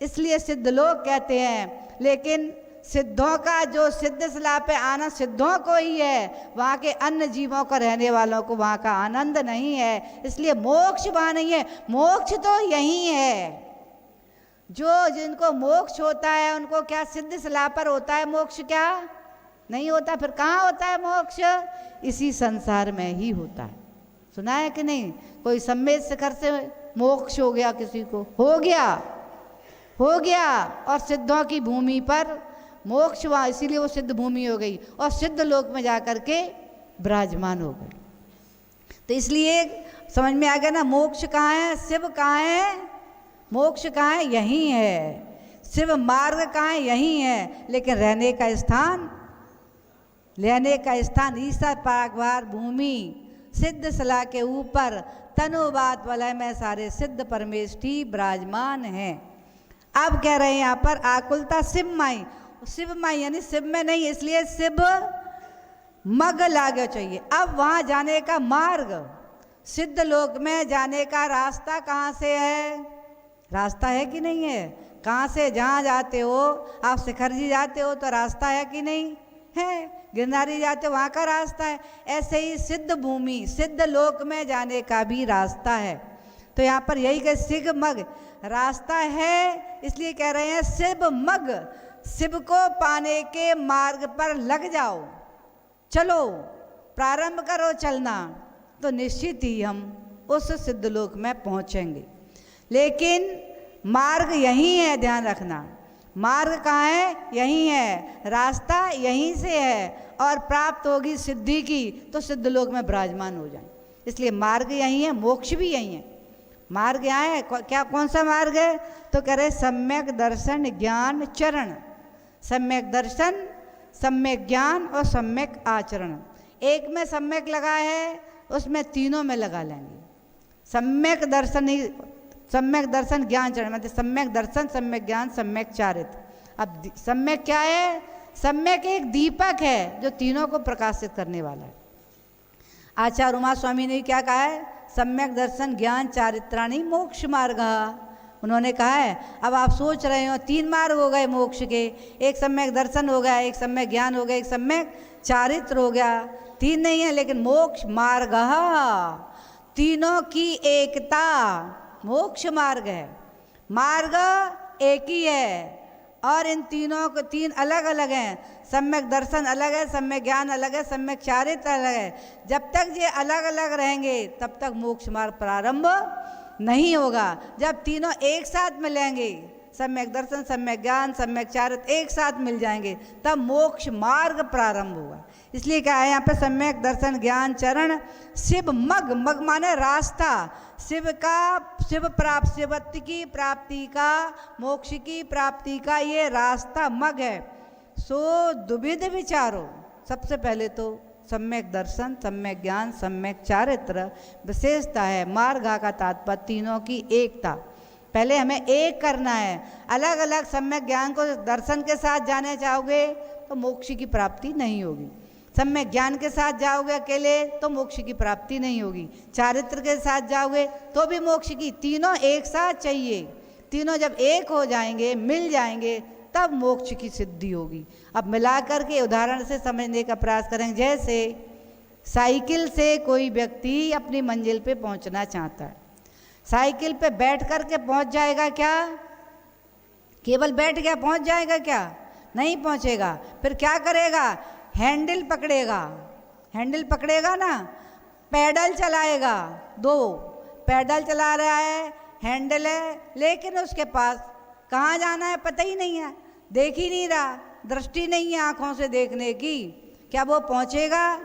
इसलिए सिद्ध लोग कहते हैं, लेकिन सिद्धों का जो सिद्ध शिला पे आनंद सिद्धों को ही है, वहाँ के अन्य जीवों को रहने वालों को वहाँ का आनंद नहीं है। इसलिए मोक्ष वहाँ नहीं है, मोक्ष तो यही है। जो जिनको मोक्ष होता है उनको क्या सिद्ध शिला पर होता है मोक्ष? क्या नहीं होता। फिर कहाँ होता है मोक्ष? इसी संसार में ही होता है। सुना है कि नहीं? कोई सम्मेद शिखर से मोक्ष हो गया, किसी को हो गया और सिद्धों की भूमि पर मोक्ष वहाँ, इसीलिए वो सिद्ध भूमि हो गई और सिद्ध लोक में जाकर के विराजमान हो गए। तो इसलिए समझ में आ गया ना, मोक्ष कहाँ है, शिव कहाँ है, मोक्ष कहाँ है, यही है। शिव मार्ग कहाँ है, यही है। लेकिन रहने का स्थान ईसा पागवार भूमि सिद्ध शिला के ऊपर तनुवात वलय में सारे सिद्ध परमेष्ठी विराजमान हैं। अब कह रहे हैं यहाँ पर आकुलता शिव माई यानी शिव में नहीं, इसलिए शिव मग लागे चाहिए। अब वहाँ जाने का मार्ग, सिद्ध लोक में जाने का रास्ता कहाँ से है? रास्ता है कि नहीं है? कहाँ से जहाँ जाते हो आप, शिखर जी जाते हो तो रास्ता है कि नहीं है? गिरनारी जाते हो वहाँ का रास्ता है। ऐसे ही सिद्ध भूमि सिद्ध लोक में जाने का भी रास्ता है। तो यहाँ पर यही कि शिव मग रास्ता है, इसलिए कह रहे हैं शिव मग, शिव को पाने के मार्ग पर लग जाओ, चलो प्रारंभ करो चलना, तो निश्चित ही हम उस सिद्ध लोक में पहुँचेंगे। लेकिन मार्ग यही है, ध्यान रखना, मार्ग कहाँ है? यही है, रास्ता यहीं से है। और प्राप्त होगी सिद्धि की तो सिद्ध लोक में विराजमान हो जाए। इसलिए मार्ग यही है, मोक्ष भी यही है। मार्ग यहाँ है, क्या कौन सा मार्ग है? तो कह रहे सम्यक दर्शन ज्ञान चरण। सम्यक दर्शन, सम्यक ज्ञान और सम्यक आचरण। एक में सम्यक लगा है, उसमें तीनों में लगा लेंगे। सम्यक दर्शन ही, सम्यक दर्शन ज्ञान चरण, मतलब सम्यक दर्शन, सम्यक ज्ञान, सम्यक चारित्र। अब सम्यक क्या है? सम्यक एक दीपक है जो तीनों को प्रकाशित करने वाला है। आचार्य उमा स्वामी ने क्या कहा है? सम्यक दर्शन ज्ञान चारित्राणी मोक्ष मार्ग। उन्होंने कहा है, अब आप सोच रहे हो 3 मार्ग हो गए मोक्ष के, एक सम्यक दर्शन हो गया, एक सम्यक ज्ञान हो गया, एक सम्यक चारित्र हो गया। 3 नहीं है, लेकिन मोक्ष मार्ग, तीनों की एकता मोक्ष मार्ग है। मार्ग एक ही है और इन तीनों को 3 अलग अलग हैं। सम्यक दर्शन अलग है, सम्यक ज्ञान अलग है, सम्यक चारित्र अलग है। जब तक ये अलग अलग रहेंगे तब तक मोक्ष मार्ग प्रारंभ नहीं होगा। जब तीनों एक साथ मिलेंगे, सम्यक दर्शन, सम्यक ज्ञान, सम्यक चारित्र एक साथ मिल जाएंगे, तब मोक्ष मार्ग प्रारंभ होगा। इसलिए क्या है यहाँ पे? सम्यक दर्शन ज्ञान चरण शिव मग, मग माने रास्ता, शिव का, शिव प्राप्त, शिवत्व की प्राप्ति का, मोक्ष की प्राप्ति का ये रास्ता मग है। सो दुविध विचारो, सबसे पहले तो सम्यक दर्शन, सम्यक ज्ञान, सम्यक चारित्र विशेषता है। मार्ग का तात्पर्य तीनों की एकता। पहले हमें एक करना है। अलग अलग सम्यक ज्ञान को दर्शन के साथ जाने चाहोगे तो मोक्ष की प्राप्ति नहीं होगी। सम्यक ज्ञान के साथ जाओगे अकेले तो मोक्ष की प्राप्ति नहीं होगी। चारित्र के साथ जाओगे तो भी मोक्ष की, तीनों एक साथ चाहिए। तीनों जब एक हो जाएंगे, मिल जाएंगे, तब मोक्ष की सिद्धि होगी। अब मिलाकर के उदाहरण से समझने का प्रयास करेंगे। जैसे साइकिल से कोई व्यक्ति अपनी मंजिल पे पहुंचना चाहता है, साइकिल पे बैठ कर के पहुंच जाएगा क्या? केवल बैठ गया पहुंच जाएगा क्या? नहीं पहुंचेगा। फिर क्या करेगा? हैंडल पकड़ेगा, हैंडल पकड़ेगा ना, पैडल चलाएगा। 2 पैडल चला रहा है, हैंडल है, लेकिन उसके पास कहाँ जाना है पता ही नहीं है, देख ही नहीं रहा, दृष्टि नहीं है आँखों से देखने की। क्या वो पहुँचेगा?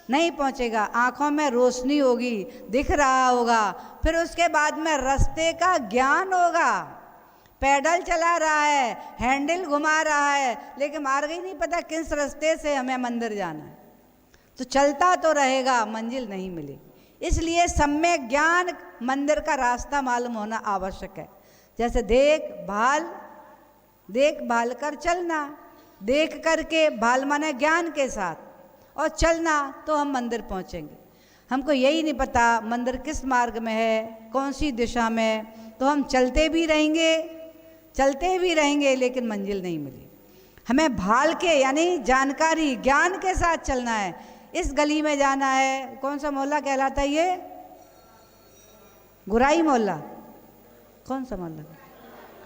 नहीं पहुँचेगा। आँखों में रोशनी होगी, दिख रहा होगा। फिर उसके बाद में रास्ते का ज्ञान होगा। पैडल चला रहा है, हैंडल घुमा रहा है, लेकिन मार्ग ही नहीं पता किस रास्ते से हमें मंदिर जाना है, तो चलता तो रहेगा, मंजिल नहीं मिलेगी। इसलिए सम्यक ज्ञान, मंदिर का रास्ता मालूम होना आवश्यक है। जैसे देख भाल देखभाल कर चलना, देख करके, भाल माने ज्ञान के साथ, और चलना तो हम मंदिर पहुँचेंगे। हमको यही नहीं पता मंदिर किस मार्ग में है, कौन सी दिशा में, तो हम चलते भी रहेंगे लेकिन मंजिल नहीं मिली। हमें भाल के यानी जानकारी ज्ञान के साथ चलना है। इस गली में जाना है, कौन सा मोहल्ला कहलाता है ये? गुराई मोहल्ला। कौन सा मोहल्ला?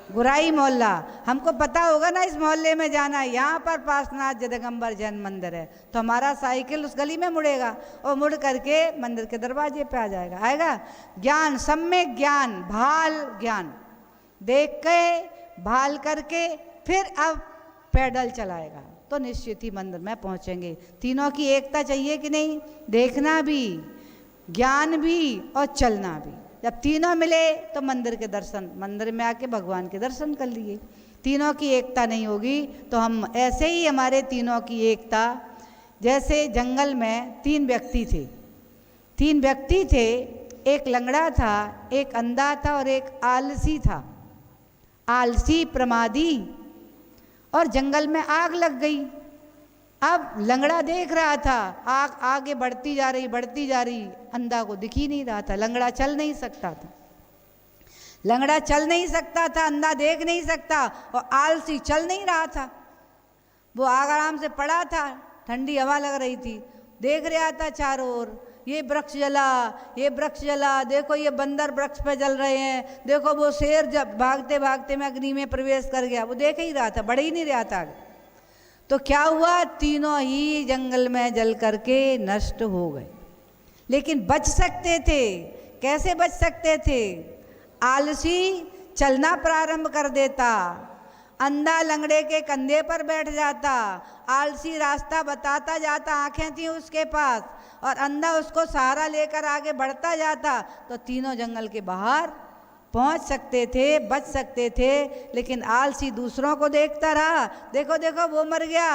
गुराई मोहल्ला। हमको पता होगा ना इस मोहल्ले में जाना है, यहाँ पर पार्श्वनाथ जगदम्बर जैन मंदिर है, तो हमारा साइकिल उस गली में मुड़ेगा और मुड़ करके मंदिर के दरवाजे पे आ जाएगा। आएगा ज्ञान, सम्यक ज्ञान, भाल ज्ञान, देख के भाल करके फिर अब पैदल चलाएगा तो निश्चित ही मंदिर में पहुँचेंगे। तीनों की एकता चाहिए कि नहीं? देखना भी, ज्ञान भी और चलना भी। जब तीनों मिले तो मंदिर के दर्शन, मंदिर में आके भगवान के दर्शन कर लिए। तीनों की एकता नहीं होगी तो हम ऐसे ही, हमारे तीनों की एकता, जैसे जंगल में तीन व्यक्ति थे, एक लंगड़ा था, एक अंधा था और एक आलसी था। आलसी प्रमादी, और जंगल में आग लग गई। अब लंगड़ा देख रहा था आग आगे बढ़ती जा रही, अंधा को दिख ही नहीं रहा था। लंगड़ा चल नहीं सकता था, अंधा देख नहीं सकता, और आलसी चल नहीं रहा था। वो आग आराम से पड़ा था, ठंडी हवा लग रही थी, देख रहा था चारों ओर, ये वृक्ष जला, देखो ये बंदर वृक्ष पे जल रहे हैं, देखो वो शेर जब भागते भागते में अग्नि में प्रवेश कर गया। वो देख ही रहा था, बढ़ ही नहीं रहा था आगे। तो क्या हुआ? तीनों ही जंगल में जल करके नष्ट हो गए। लेकिन बच सकते थे। कैसे बच सकते थे? आलसी चलना प्रारंभ कर देता, अंधा लंगड़े के कंधे पर बैठ जाता, आलसी रास्ता बताता जाता, आंखें थी उसके पास, और अंधा उसको सहारा लेकर आगे बढ़ता जाता, तो तीनों जंगल के बाहर पहुंच सकते थे, बच सकते थे। लेकिन आलसी दूसरों को देखता रहा, देखो देखो वो मर गया,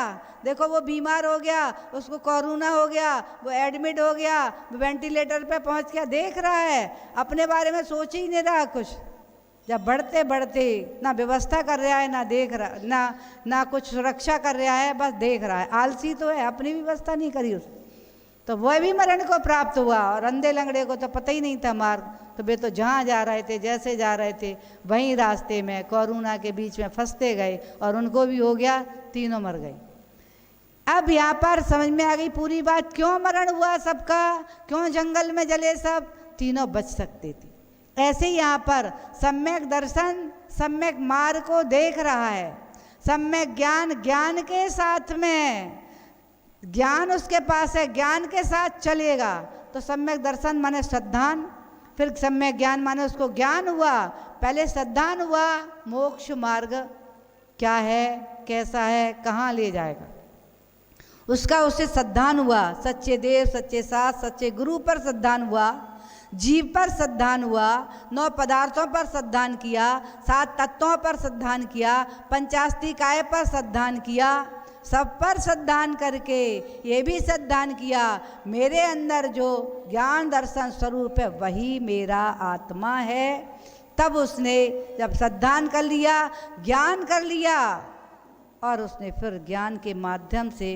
देखो वो बीमार हो गया, उसको कोरोना हो गया, वो एडमिट हो गया, वो वेंटिलेटर पे पहुंच गया, देख रहा है, अपने बारे में सोच ही नहीं रहा कुछ। जब बढ़ते बढ़ते ना व्यवस्था कर रहा है, ना देख रहा, ना कुछ सुरक्षा कर रहा है, बस देख रहा है। आलसी तो है, अपनी व्यवस्था नहीं करी उसने, तो वह भी मरण को प्राप्त हुआ। और अंधे लंगड़े को तो पता ही नहीं था मार्ग, तो वे तो जहाँ जा रहे थे, जैसे जा रहे थे, वहीं रास्ते में कोरोना के बीच में फंसते गए और उनको भी हो गया, तीनों मर गए। अब यहाँ पर समझ में आ गई पूरी बात, क्यों मरण हुआ सबका, क्यों जंगल में जले सब, तीनों बच सकते थे। ऐसे ही यहाँ पर सम्यक दर्शन, सम्यक मार्ग को देख रहा है, सम्यक ज्ञान, ज्ञान के साथ में, ज्ञान उसके पास है, ज्ञान के साथ चलेगा तो सम्यक दर्शन माने श्रद्धान, फिर सम्यक ज्ञान माने उसको ज्ञान हुआ, पहले श्रद्धान हुआ, मोक्ष मार्ग क्या है, कैसा है, कहाँ ले जाएगा, उसका उससे श्रद्धान हुआ। सच्चे देव, सच्चे शास्त्र, सच्चे गुरु पर श्रद्धान हुआ, जीव पर श्रद्धान हुआ, 9 पदार्थों पर श्रद्धान किया, 7 तत्वों पर श्रद्धान किया, पंचास्तिकाय पर श्रद्धान किया, सब पर श्रद्धान करके ये भी श्रद्धान किया मेरे अंदर जो ज्ञान दर्शन स्वरूप है वही मेरा आत्मा है। तब उसने जब श्रद्धान कर लिया, ज्ञान कर लिया, और उसने फिर ज्ञान के माध्यम से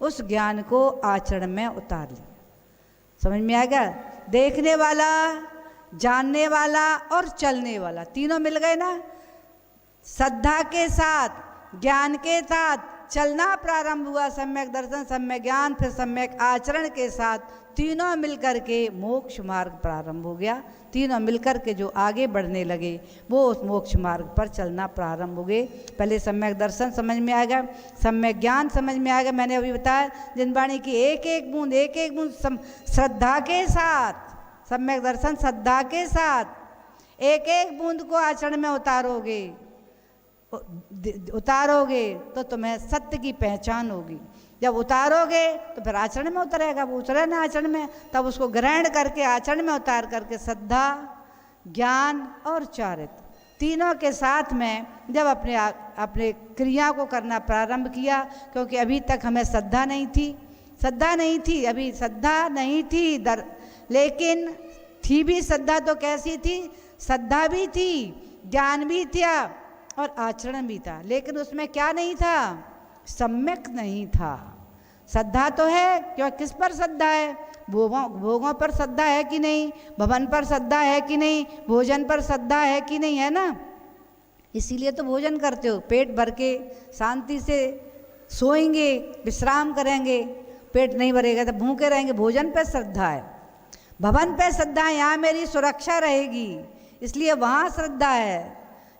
उस ज्ञान को आचरण में उतार लिया। समझ में आ गया? देखने वाला, जानने वाला और चलने वाला, तीनों मिल गए ना। श्रद्धा के साथ, ज्ञान के साथ चलना प्रारंभ हुआ, सम्यक दर्शन, सम्यक ज्ञान, फिर सम्यक आचरण के साथ तीनों मिलकर के मोक्ष मार्ग प्रारंभ हो गया। तीनों मिलकर के जो आगे बढ़ने लगे वो उस मोक्ष मार्ग पर चलना प्रारंभ हो गए। पहले सम्यक दर्शन समझ में आ गया, सम्यक ज्ञान समझ में आ गया। मैंने अभी बताया जिनवाणी की एक एक बूंद श्रद्धा के साथ, सम्यक दर्शन श्रद्धा के साथ एक एक बूंद को आचरण में उतारोगे तो तुम्हें सत्य की पहचान होगी। जब उतारोगे तो फिर आचरण में उतरेगा, वो उतरे ना आचरण में, तब उसको ग्रहण करके आचरण में उतार करके श्रद्धा, ज्ञान और चारित्र तीनों के साथ में जब अपने क्रिया को करना प्रारंभ किया, क्योंकि अभी तक हमें श्रद्धा नहीं थी, अभी श्रद्धा नहीं थी, लेकिन थी भी श्रद्धा तो कैसी थी, श्रद्धा भी थी, ज्ञान भी था और आचरण भी था, लेकिन उसमें क्या नहीं था? सम्यक नहीं था। श्रद्धा तो है, क्यों? किस पर श्रद्धा है? भोगों पर श्रद्धा है कि नहीं? भवन पर श्रद्धा है कि नहीं? भोजन पर श्रद्धा है कि नहीं? है ना? इसीलिए तो भोजन करते हो, पेट भर के शांति से सोएंगे, विश्राम करेंगे। पेट नहीं भरेगा तो भूखे रहेंगे। भोजन पर श्रद्धा है, भवन पर श्रद्धा है, यहाँ मेरी सुरक्षा रहेगी, इसलिए वहाँ श्रद्धा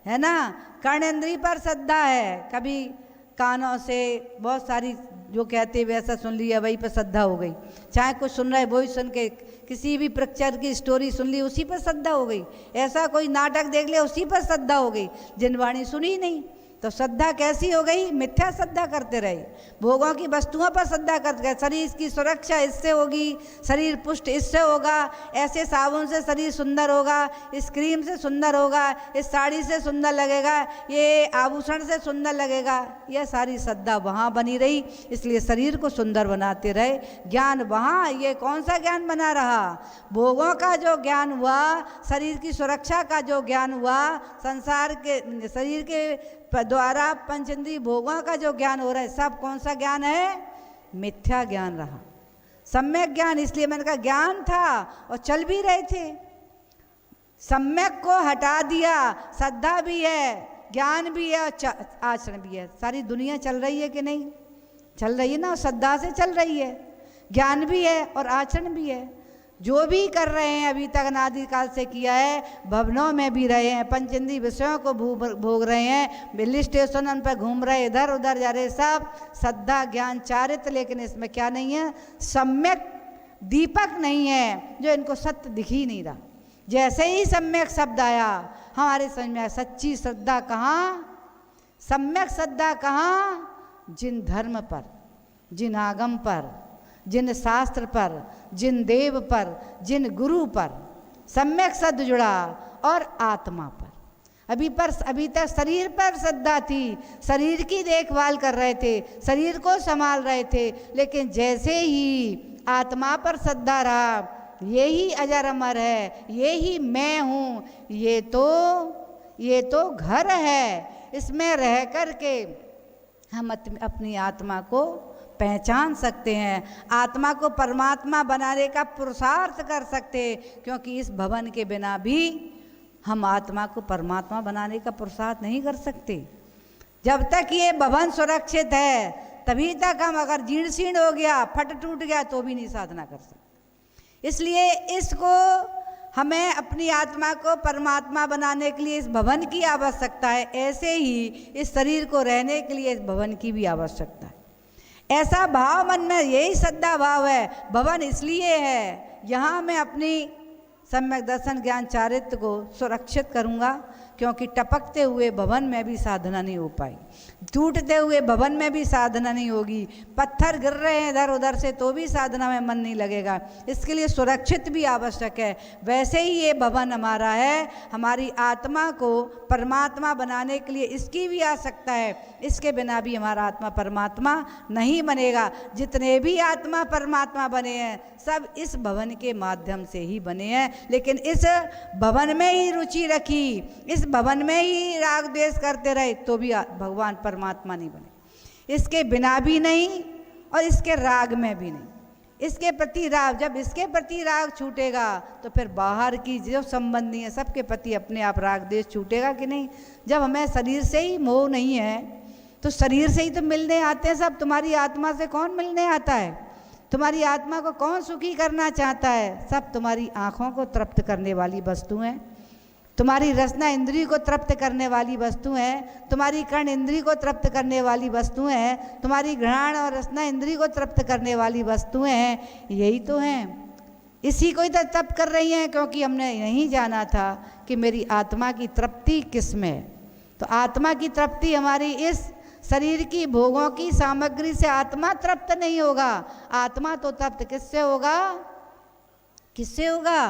है ना? कर्णेंद्रिय पर श्रद्धा है, कभी कानों से बहुत सारी जो कहते वैसा सुन लिया, वही पर श्रद्धा हो गई। चाहे कुछ सुन रहे वही सुन के, किसी भी पिक्चर की स्टोरी सुन ली उसी पर श्रद्धा हो गई, ऐसा कोई नाटक देख लिया उसी पर श्रद्धा हो गई, जिनवाणी सुनी नहीं। तो श्रद्धा कैसी हो गई? मिथ्या श्रद्धा करते रहे, भोगों की वस्तुओं पर श्रद्धा करते रहे। शरीर की सुरक्षा इससे होगी, शरीर पुष्ट इससे होगा, ऐसे साबुन से शरीर सुंदर होगा, इस क्रीम से सुंदर होगा, इस साड़ी से सुंदर लगेगा, ये आभूषण से सुंदर लगेगा। यह सारी श्रद्धा वहाँ बनी रही, इसलिए शरीर को सुंदर बनाते रहे। ज्ञान वहाँ, ये कौन सा ज्ञान बना रहा? भोगों का जो ज्ञान हुआ, शरीर की सुरक्षा का जो ज्ञान हुआ, संसार के शरीर के द्वारा पंचेंद्रिय भोगों का जो ज्ञान हो रहा है, सब कौन सा ज्ञान है? मिथ्या ज्ञान रहा। सम्यक ज्ञान, इसलिए मैंने कहा ज्ञान था और चल भी रहे थे। सम्यक को हटा दिया, श्रद्धा भी है, ज्ञान भी है और आचरण भी है। सारी दुनिया चल रही है कि नहीं? चल रही है ना, श्रद्धा से चल रही है, ज्ञान भी है और आचरण भी है। जो भी कर रहे हैं अभी तक अनादिकाल से किया है, भवनों में भी रहे हैं, पंचेंद्रिय विषयों को भोग रहे हैं, दिल्ली स्टेशन पर घूम रहे, इधर उधर जा रहे, सब श्रद्धा ज्ञान चारित्र। लेकिन इसमें क्या नहीं है? सम्यक दीपक नहीं है, जो इनको सत्य दिख ही नहीं रहा। जैसे ही सम्यक शब्द आया हमारे समझ में आया, सच्ची श्रद्धा कहाँ, सम्यक श्रद्धा कहाँ? जिन धर्म पर, जिन आगम पर, जिन शास्त्र पर, जिन देव पर, जिन गुरु पर सम्यक सद जुड़ा, और आत्मा पर। अभी तक शरीर पर श्रद्धा थी, शरीर की देखभाल कर रहे थे, शरीर को संभाल रहे थे। लेकिन जैसे ही आत्मा पर श्रद्धा रहा, ये ही अजर अमर है, ये ही मैं हूँ, ये तो घर है, इसमें रह कर के हम अपनी आत्मा को पहचान सकते हैं, आत्मा को परमात्मा बनाने का पुरुषार्थ कर सकते हैं। क्योंकि इस भवन के बिना भी हम आत्मा को परमात्मा बनाने का पुरुषार्थ नहीं कर सकते। जब तक ये भवन सुरक्षित है तभी तक हम, अगर जीर्ण शीर्ण हो गया, फट टूट गया, तो भी नहीं साधना कर सकते। इसलिए इसको हमें अपनी आत्मा को परमात्मा बनाने के लिए इस भवन की आवश्यकता है, ऐसे ही इस शरीर को रहने के लिए इस भवन की भी आवश्यकता है। ऐसा भाव मन में, यही श्रद्धा भाव है। भवन इसलिए है, यहाँ मैं अपनी सम्यक दर्शन ज्ञान चारित्र को सुरक्षित करूँगा, क्योंकि टपकते हुए भवन में भी साधना नहीं हो पाई, टूटते हुए भवन में भी साधना नहीं होगी, पत्थर गिर रहे हैं इधर उधर से तो भी साधना में मन नहीं लगेगा। इसके लिए सुरक्षित भी आवश्यक है। वैसे ही ये भवन हमारा है, हमारी आत्मा को परमात्मा बनाने के लिए इसकी भी आवश्यकता है। इसके बिना भी हमारा आत्मा परमात्मा नहीं बनेगा। जितने भी आत्मा परमात्मा बने हैं सब इस भवन के माध्यम से ही बने हैं। लेकिन इस भवन में ही रुचि रखी, इस भवन में ही राग द्वेष करते रहे, तो भी भगवान परमात्मा नहीं बने। इसके बिना भी नहीं और इसके राग में भी नहीं। इसके प्रति राग, जब इसके प्रति राग छूटेगा तो फिर बाहर की जो संबंधी है सबके प्रति अपने आप राग द्वेष छूटेगा कि नहीं। जब हमें शरीर से ही मोह नहीं है तो शरीर से ही तो मिलने आते हैं सब। तुम्हारी आत्मा से कौन मिलने आता है? तुम्हारी आत्मा को कौन सुखी करना चाहता है? सब तुम्हारी आँखों को तृप्त करने वाली वस्तु हैं, तुम्हारी रसना इंद्रिय को तृप्त करने वाली वस्तु हैं, तुम्हारी कर्ण इंद्रिय को तृप्त करने वाली वस्तुएं हैं, तुम्हारी घ्राण और रसना इंद्रिय को तृप्त करने वाली वस्तुएं हैं। यही तो हैं, इसी को ही तो तृप्त कर रही हैं। क्योंकि हमने नहीं जाना था कि मेरी आत्मा की तृप्ति किस में। तो आत्मा की तृप्ति हमारी इस शरीर की भोगों की सामग्री से आत्मा तृप्त नहीं होगा। आत्मा तो तृप्त किससे होगा? किससे होगा?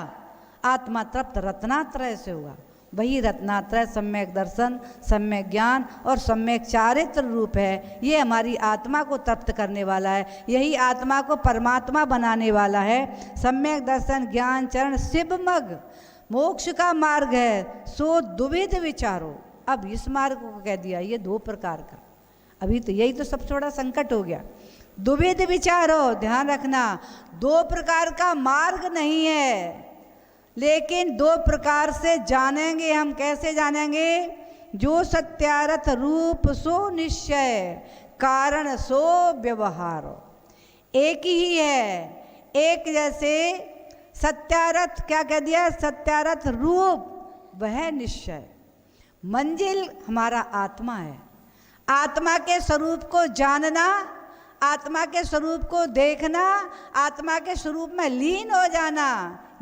आत्मा तृप्त रत्नात्रय से होगा। वही रत्नात्रय सम्यक दर्शन, सम्यक ज्ञान और सम्यक चारित्र रूप है। ये हमारी आत्मा को तृप्त करने वाला है, यही आत्मा को परमात्मा बनाने वाला है। सम्यक दर्शन ज्ञान चरण शिव मग मोक्ष का मार्ग है, सो दुविध विचारो। अब इस मार्ग को कह दिया ये 2 प्रकार का। अभी तो यही तो सबसे बड़ा संकट हो गया। दुविध विचारो, ध्यान रखना, 2 प्रकार का मार्ग नहीं है, लेकिन 2 प्रकार से जानेंगे हम। कैसे जानेंगे? जो सत्यारथ रूप सो निश्चय, कारण सो व्यवहार। एक ही है, एक जैसे सत्यारथ, क्या कह दिया? सत्यारथ रूप, वह निश्चय। मंजिल हमारा आत्मा है। आत्मा के स्वरूप को जानना, आत्मा के स्वरूप को देखना, आत्मा के स्वरूप में लीन हो जाना,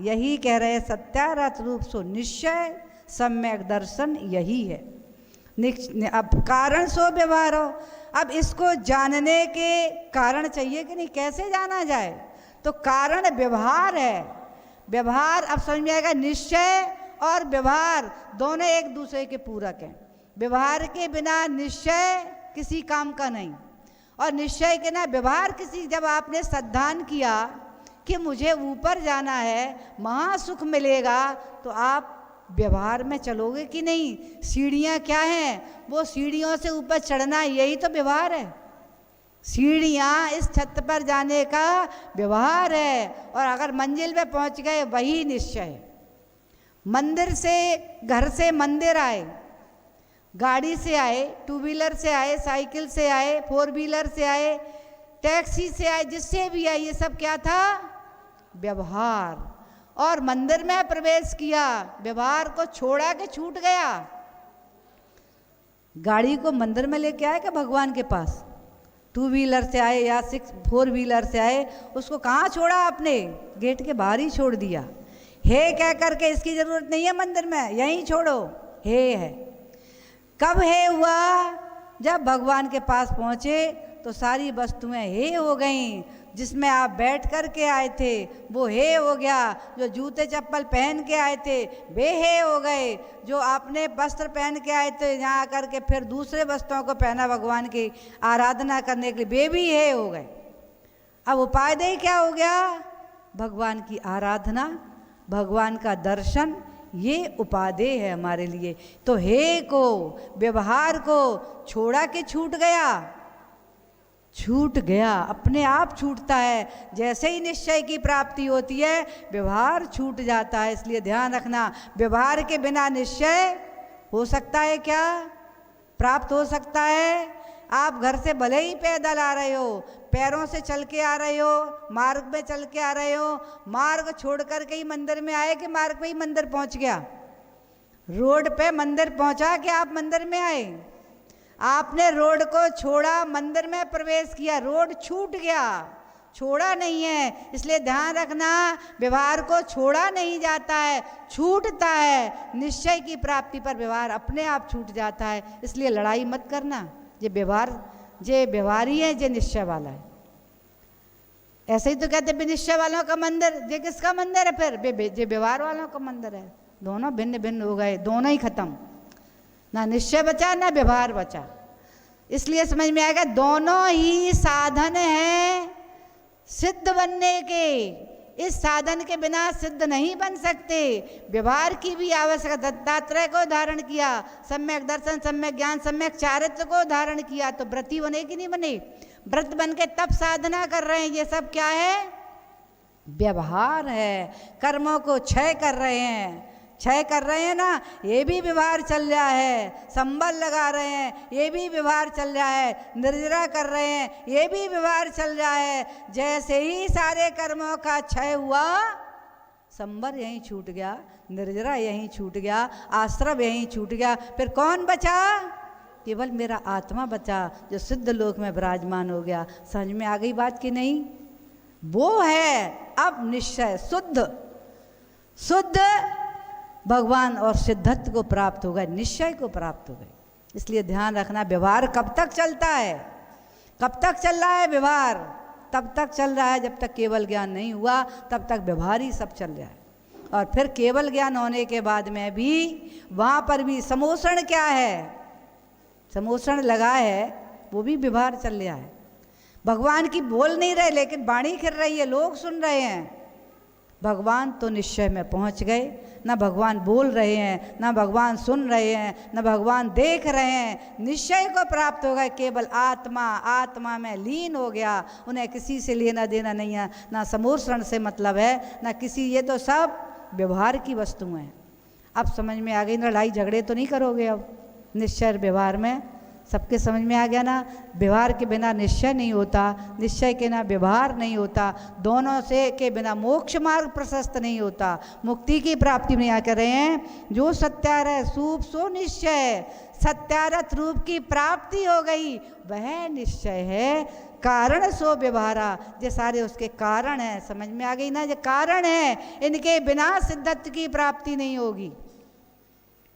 यही कह रहे सत्यारथ रूप सो निश्चय, सम्यक दर्शन यही है। अब कारण सो व्यवहार हो। अब इसको जानने के कारण चाहिए कि नहीं? कैसे जाना जाए? तो कारण व्यवहार है। व्यवहार अब समझ में आएगा, निश्चय और व्यवहार दोनों एक दूसरे के पूरक हैं। व्यवहार के बिना निश्चय किसी काम का नहीं, और निश्चय के ना व्यवहार किसी। जब आपने श्रद्धान किया कि मुझे ऊपर जाना है, महासुख मिलेगा, तो आप व्यवहार में चलोगे कि नहीं? सीढ़ियाँ क्या हैं? वो सीढ़ियों से ऊपर चढ़ना, यही तो व्यवहार है। सीढ़ियाँ इस छत पर जाने का व्यवहार है, और अगर मंजिल पे पहुँच गए वही निश्चय है। मंदिर से, घर से मंदिर आए, गाड़ी से आए, 2 व्हीलर से आए, साइकिल से आए, 4 व्हीलर से आए, टैक्सी से आए, जिससे भी आए, ये सब क्या था? व्यवहार। और मंदिर में प्रवेश किया, व्यवहार को छोड़ा कि छूट गया? गाड़ी को मंदिर में लेके आए कि भगवान के पास? 2 व्हीलर से आए या 4 व्हीलर से आए, उसको कहाँ छोड़ा आपने? गेट के बाहर ही छोड़ दिया। हे कह करके इसकी जरूरत नहीं है मंदिर में, यहीं छोड़ो, हे है। कब हे हुआ? जब भगवान के पास पहुँचे तो सारी वस्तुएं हे हो गईं। जिसमें आप बैठ कर के आए थे वो हे हो गया, जो जूते चप्पल पहन के आए थे वे हे हो गए, जो आपने वस्त्र पहन के आए थे यहाँ आकर के फिर दूसरे वस्त्रों को पहना भगवान की आराधना करने के लिए, वे भी हे हो गए। अब उपादेय क्या हो गया? भगवान की आराधना, भगवान का दर्शन, ये उपादेय है हमारे लिए। तो हे को, व्यवहार को छोड़ा कि छूट गया? छूट गया, अपने आप छूटता है। जैसे ही निश्चय की प्राप्ति होती है व्यवहार छूट जाता है। इसलिए ध्यान रखना, व्यवहार के बिना निश्चय हो सकता है क्या? प्राप्त हो सकता है? आप घर से भले ही पैदल आ रहे हो, पैरों से चल के आ रहे हो, मार्ग में चल के आ रहे हो, मार्ग छोड़ कर के ही मंदिर में आए कि मार्ग पे ही मंदिर पहुंच गया? रोड पे मंदिर पहुंचा कि आप मंदिर में आए? आपने रोड को छोड़ा, मंदिर में प्रवेश किया, रोड छूट गया, छोड़ा नहीं है। इसलिए ध्यान रखना, व्यवहार को छोड़ा नहीं जाता है, छूटता है। निश्चय की प्राप्ति पर व्यवहार अपने आप छूट जाता है। इसलिए लड़ाई मत करना, ये व्यवहार, जे व्यवहारी है, जे निश्चय वाला है। ऐसे ही तो कहते हैं निश्चय वालों का मंदिर, ये किसका मंदिर है? फिर जे व्यवहार वालों का मंदिर है। दोनों भिन्न भिन्न हो गए, दोनों ही खत्म, ना निश्चय बचा ना व्यवहार बचा। इसलिए समझ में आएगा दोनों ही साधन हैं सिद्ध बनने के। इस साधन के बिना सिद्ध नहीं बन सकते। व्यवहार की भी आवश्यकता, दत्तात्रेय को धारण किया, सम्यक दर्शन, सम्यक ज्ञान, सम्यक चारित्र को धारण किया, तो व्रती बने कि नहीं बने? व्रत बन के तब साधना कर रहे हैं। ये सब क्या है? व्यवहार है। कर्मों को क्षय कर रहे हैं, क्षय कर रहे हैं ना, ये भी व्यवहार चल रहा है। संबल लगा रहे हैं, ये भी व्यवहार चल रहा है। निर्जरा कर रहे हैं, ये भी व्यवहार चल रहा है। जैसे ही सारे कर्मों का क्षय हुआ, संबर यहीं छूट गया, निर्जरा यहीं छूट गया, आश्रम यहीं छूट गया, फिर कौन बचा? केवल मेरा आत्मा बचा, जो सिद्ध लोक में विराजमान हो गया। समझ में आ गई बात कि नहीं? वो है अब निश्चय, शुद्ध शुद्ध भगवान और सिद्धत्व को प्राप्त हो गए, निश्चय को प्राप्त हो गए। इसलिए ध्यान रखना, व्यवहार कब तक चलता है? कब तक चल रहा है व्यवहार? तब तक चल रहा है जब तक केवल ज्ञान नहीं हुआ, तब तक व्यवहार ही सब चल रहा है। और फिर केवल ज्ञान होने के बाद में भी वहाँ पर भी समोषण क्या है? समोषण लगा है, वो भी व्यवहार चल रहा है। भगवान की बोल नहीं रहे लेकिन वाणी खिर रही है, लोग सुन रहे हैं। भगवान तो निश्चय में पहुँच गए, ना भगवान बोल रहे हैं, ना भगवान सुन रहे हैं, ना भगवान देख रहे हैं। निश्चय को प्राप्त हो गए, केवल आत्मा आत्मा में लीन हो गया। उन्हें किसी से लेना देना नहीं है, ना समोषण से मतलब है, ना किसी, ये तो सब व्यवहार की वस्तुएं हैं। अब समझ में आ गई, लड़ाई झगड़े तो नहीं करोगे अब निश्चय व्यवहार में। सबके समझ में आ गया ना, व्यवहार के बिना निश्चय नहीं होता, निश्चय के बिना व्यवहार नहीं होता, दोनों से के बिना मोक्ष मार्ग प्रशस्त नहीं होता, मुक्ति की प्राप्ति में आ कर रहे हैं। जो सत्यारह सूप सो निश्चय, सत्यारथ रूप की प्राप्ति हो गई वह निश्चय है। कारण सो व्यवहारा, ये सारे उसके कारण हैं। समझ में आ गई ना, ये कारण है, इनके बिना सिद्धत्व की प्राप्ति नहीं होगी,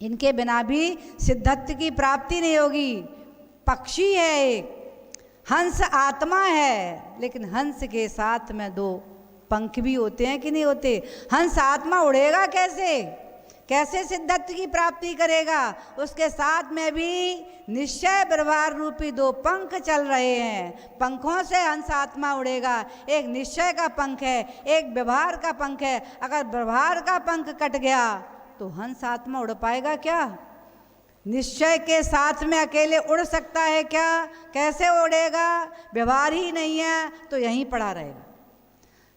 इनके बिना भी सिद्धत्व की प्राप्ति नहीं होगी। पक्षी है एक, हंस आत्मा है, लेकिन हंस के साथ में दो पंख भी होते हैं कि नहीं होते। हंस आत्मा उड़ेगा कैसे, कैसे सिद्धत्व की प्राप्ति करेगा, उसके साथ में भी निश्चय व्यवहार रूपी दो पंख चल रहे हैं। पंखों से हंस आत्मा उड़ेगा, एक निश्चय का पंख है, एक व्यवहार का पंख है। अगर व्यवहार का पंख कट गया तो हंस आत्मा उड़ पाएगा क्या? निश्चय के साथ में अकेले उड़ सकता है क्या? कैसे उड़ेगा? व्यवहार ही नहीं है तो यहीं पड़ा रहेगा।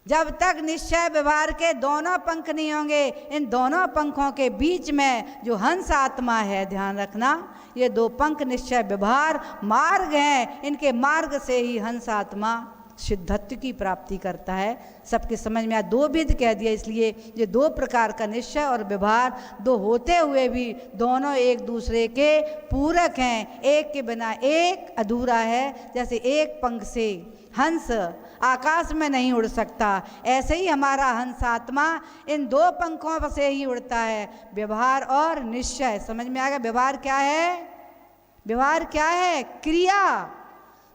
जब तक निश्चय व्यवहार के दोनों पंख नहीं होंगे, इन दोनों पंखों के बीच में जो हंस आत्मा है, ध्यान रखना, ये दो पंख निश्चय व्यवहार मार्ग हैं, इनके मार्ग से ही हंस आत्मा सिद्धत्व की प्राप्ति करता है। सबके समझ में आया, दो विध कह दिया, इसलिए ये दो प्रकार का निश्चय और व्यवहार दो होते हुए भी दोनों एक दूसरे के पूरक हैं, एक के बिना एक अधूरा है। जैसे एक पंख से हंस आकाश में नहीं उड़ सकता, ऐसे ही हमारा हंस आत्मा इन दो पंखों से ही उड़ता है, व्यवहार और निश्चय। समझ में आ गया? व्यवहार क्या है? व्यवहार क्या है? क्रिया,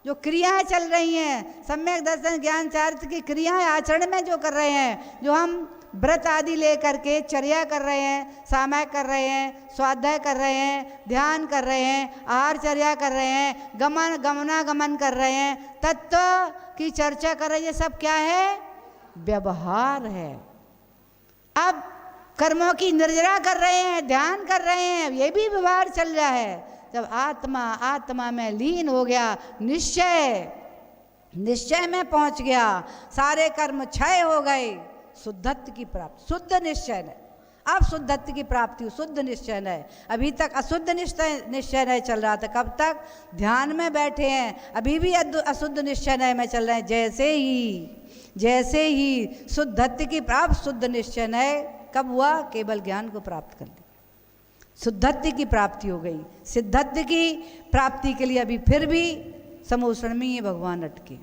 जो क्रियाएं चल रही हैं, सम्यक दर्शन ज्ञान चारित्र की क्रियाएं आचरण में जो कर रहे हैं, जो हम व्रत आदि लेकर के चर्या कर रहे हैं, सामयिक कर रहे हैं, स्वाध्याय कर रहे हैं, ध्यान कर रहे हैं, आहार चर्या कर रहे हैं, गमनागमन कर रहे हैं, तत्व की चर्चा कर रहे हैं, ये सब क्या है? व्यवहार है। अब कर्मों की निर्जरा कर रहे हैं, ध्यान कर रहे हैं, ये भी व्यवहार चल रहा है। जब आत्मा आत्मा में लीन हो गया, निश्चय में पहुंच गया, सारे कर्म क्षय हो गए, शुद्धत्व की प्राप्ति, शुद्ध निश्चय है। अब शुद्धत्व की प्राप्ति, शुद्ध निश्चय है। अभी तक अशुद्ध निश्चय नहीं चल रहा था। कब तक? ध्यान में बैठे हैं, अभी भी अशुद्ध निश्चय में चल रहे हैं। जैसे ही शुद्धत्व की प्राप्ति, शुद्ध निश्चय कब हुआ? केवल ज्ञान को प्राप्त कर लिया, शुद्धत्व की प्राप्ति हो गई। सिद्धत्व की प्राप्ति के लिए अभी फिर भी समोषण में ये भगवान अटके।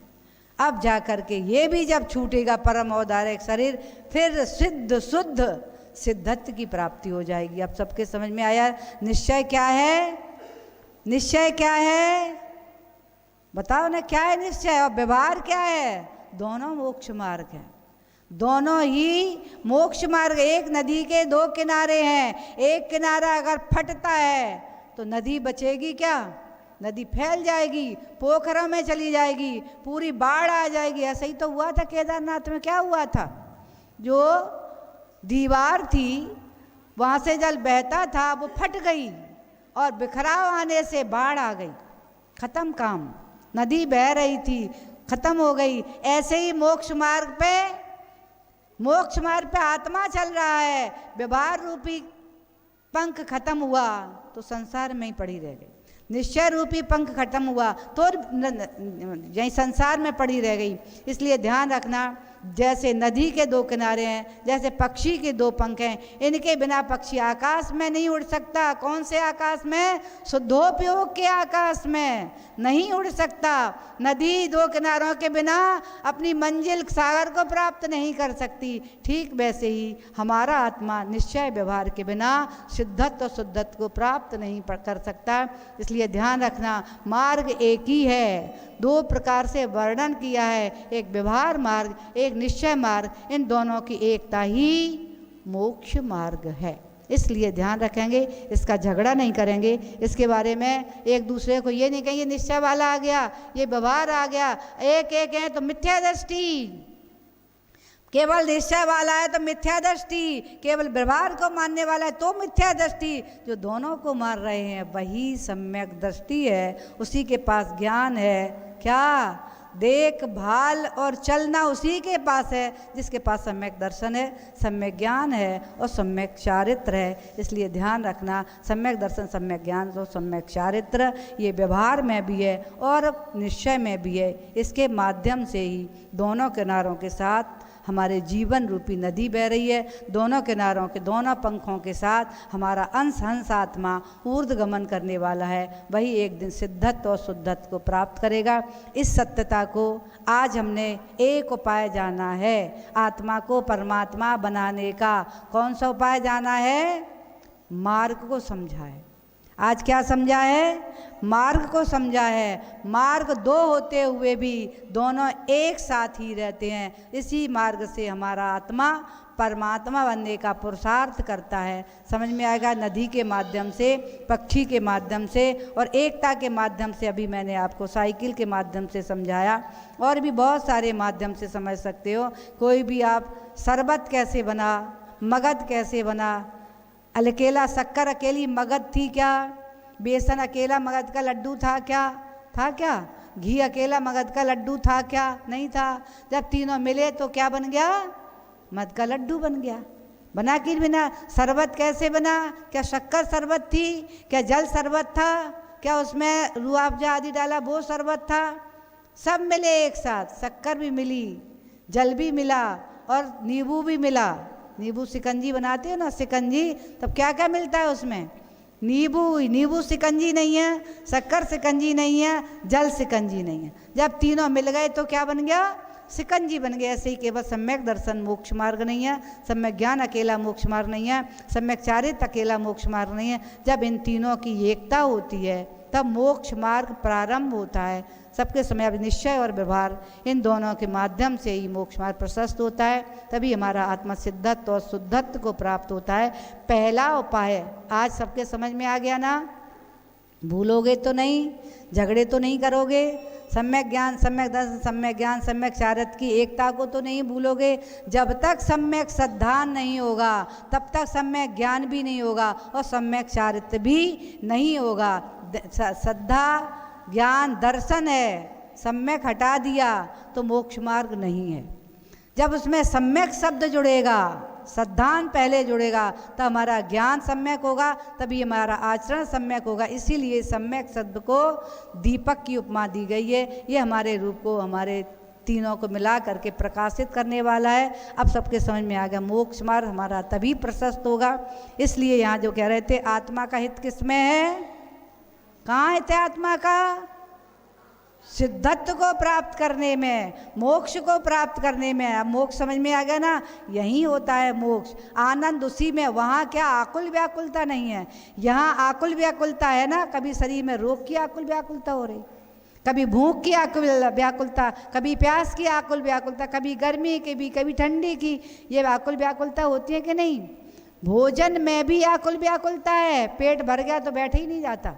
अब जा कर के ये भी जब छूटेगा परम औदारिक शरीर, फिर सिद्ध शुद्ध सिद्धत्व की प्राप्ति हो जाएगी। अब सबके समझ में आया निश्चय क्या है? निश्चय क्या है? बताओ ना, क्या है निश्चय और व्यवहार क्या है? दोनों मोक्ष मार्ग हैं, दोनों ही मोक्ष मार्ग। एक नदी के दो किनारे हैं, एक किनारा अगर फटता है तो नदी बचेगी क्या? नदी फैल जाएगी, पोखरों में चली जाएगी, पूरी बाढ़ आ जाएगी। ऐसा ही तो हुआ था केदारनाथ में। क्या हुआ था? जो दीवार थी वहाँ से जल बहता था, वो फट गई और बिखराव आने से बाढ़ आ गई, खत्म काम। नदी बह रही थी, खत्म हो गई। ऐसे ही मोक्ष मार्ग पे आत्मा चल रहा है, व्यवहार रूपी पंख खत्म हुआ तो संसार में ही पड़ी रह गई। निश्चय रूपी पंख खत्म हुआ तो यही संसार में पड़ी रह गई। इसलिए ध्यान रखना, जैसे नदी के दो किनारे हैं, जैसे पक्षी के दो पंख हैं, इनके बिना पक्षी आकाश में नहीं उड़ सकता। कौन से आकाश में? शुद्धोपयोग के आकाश में नहीं उड़ सकता। नदी दो किनारों के बिना अपनी मंजिल सागर को प्राप्त नहीं कर सकती। ठीक वैसे ही हमारा आत्मा निश्चय व्यवहार के बिना सिद्धत्व और शुद्धत्व को प्राप्त नहीं कर सकता। इसलिए ध्यान रखना, मार्ग एक ही है, दो प्रकार से वर्णन किया है, एक व्यवहार मार्ग, एक निश्चय मार्ग। इन दोनों की एकता ही मोक्ष मार्ग है। इसलिए ध्यान रखेंगे, इसका झगड़ा नहीं करेंगे, इसके बारे में एक दूसरे को ये नहीं कहेंगे निश्चय वाला आ गया, ये व्यवहार आ गया, एक एक है तो मिथ्या दृष्टि। केवल निश्चय वाला है तो मिथ्या दृष्टि, केवल व्यवहार को मानने वाला है तो मिथ्या दृष्टि। जो दोनों को मान रहे हैं वही सम्यक दृष्टि है, उसी के पास ज्ञान है। क्या? देखभाल और चलना उसी के पास है जिसके पास सम्यक दर्शन है, सम्यक ज्ञान है और सम्यक चारित्र है। इसलिए ध्यान रखना, सम्यक दर्शन, सम्यक ज्ञान तो सम्यक चारित्र, ये व्यवहार में भी है और निश्चय में भी है। इसके माध्यम से ही दोनों किनारों के साथ हमारे जीवन रूपी नदी बह रही है। दोनों किनारों के दोनों पंखों के साथ हमारा अंश हंस आत्मा ऊर्ध्वगमन करने वाला है, वही एक दिन सिद्धत्व और शुद्धत्व को प्राप्त करेगा। इस सत्यता को आज हमने एक उपाय जाना है, आत्मा को परमात्मा बनाने का। कौन सा उपाय जाना है? मार्ग को समझा है। आज क्या समझा है? मार्ग को समझा है। मार्ग दो होते हुए भी दोनों एक साथ ही रहते हैं। इसी मार्ग से हमारा आत्मा परमात्मा बनने का पुरुषार्थ करता है। समझ में आएगा? नदी के माध्यम से, पक्षी के माध्यम से और एकता के माध्यम से। अभी मैंने आपको साइकिल के माध्यम से समझाया, और भी बहुत सारे माध्यम से समझ सकते हो। कोई भी आप शरबत कैसे बना, मगध कैसे बना, अकेला शक्कर अकेली मगध थी क्या? बेसन अकेला मगध का लड्डू था क्या? था क्या? घी अकेला मगध का लड्डू था क्या? नहीं था। जब तीनों मिले तो क्या बन गया? मध का लड्डू बन गया। बना कि बिना? शरबत कैसे बना? क्या शक्कर शरबत थी? क्या जल शरबत था? क्या उसमें रूह अफ़ज़ा आदि डाला वो शरबत था? सब मिले एक साथ, शक्कर भी मिली, जल भी मिला और नींबू भी मिला। नींबू शिकंजी बनाते हो ना, शिकंजी, तब क्या क्या मिलता है उसमें? नींबू शिकंजी नहीं है, शक्कर शिकंजी नहीं है, जल शिकंजी नहीं है। जब तीनों मिल गए तो क्या बन गया? शिकंजी बन गया। ऐसे ही केवल सम्यक दर्शन मोक्ष मार्ग नहीं है, सम्यक ज्ञान अकेला मोक्ष मार्ग नहीं है, सम्यक चारित्र अकेला मोक्ष मार्ग नहीं है। जब इन तीनों की एकता होती है तब मोक्ष मार्ग प्रारंभ होता है। सबके समय अब निश्चय और व्यवहार, इन दोनों के माध्यम से ही मोक्ष मार्ग प्रशस्त होता है। तभी हमारा आत्मा सिद्धत्व और शुद्धत्व को प्राप्त होता है। पहला उपाय आज सबके समझ में आ गया ना? भूलोगे तो नहीं, झगड़े तो नहीं करोगे, सम्यक ज्ञान, सम्यक दर्शन, सम्यक ज्ञान, सम्यक चारित्र की एकता को तो नहीं भूलोगे। जब तक सम्यक श्रद्धा नहीं होगा तब तक सम्यक ज्ञान भी नहीं होगा और सम्यक चारित्र भी नहीं होगा। श्रद्धा, ज्ञान, दर्शन है, सम्यक हटा दिया तो मोक्ष मार्ग नहीं है। जब उसमें सम्यक शब्द जुड़ेगा, श्रद्धान पहले जुड़ेगा, तब हमारा ज्ञान सम्यक होगा, तभी हमारा आचरण सम्यक होगा। इसीलिए सम्यक शब्द को दीपक की उपमा दी गई है। ये हमारे रूप को, हमारे तीनों को मिला करके प्रकाशित करने वाला है। अब सबके समझ में आ गया, मोक्ष मार्ग हमारा तभी प्रशस्त होगा। इसलिए यहाँ जो कह रहे थे, आत्मा का हित किसमें है? कहाँ हित है आत्मा का? सिद्धत्व को प्राप्त करने में, मोक्ष को प्राप्त करने में। अब मोक्ष समझ में आ गया ना? यही होता है मोक्ष, आनंद उसी में। वहाँ क्या आकुल व्याकुलता नहीं है, यहाँ आकुल व्याकुलता है ना। कभी शरीर में रोग की आकुल व्याकुलता हो रही, कभी भूख की आकुल व्याकुलता, कभी प्यास की आकुल व्याकुलता, कभी गर्मी की भी, कभी ठंडी की। ये आकुल व्याकुलता होती है कि नहीं? भोजन में भी आकुल व्याकुलता है। पेट भर गया तो बैठा ही नहीं जाता,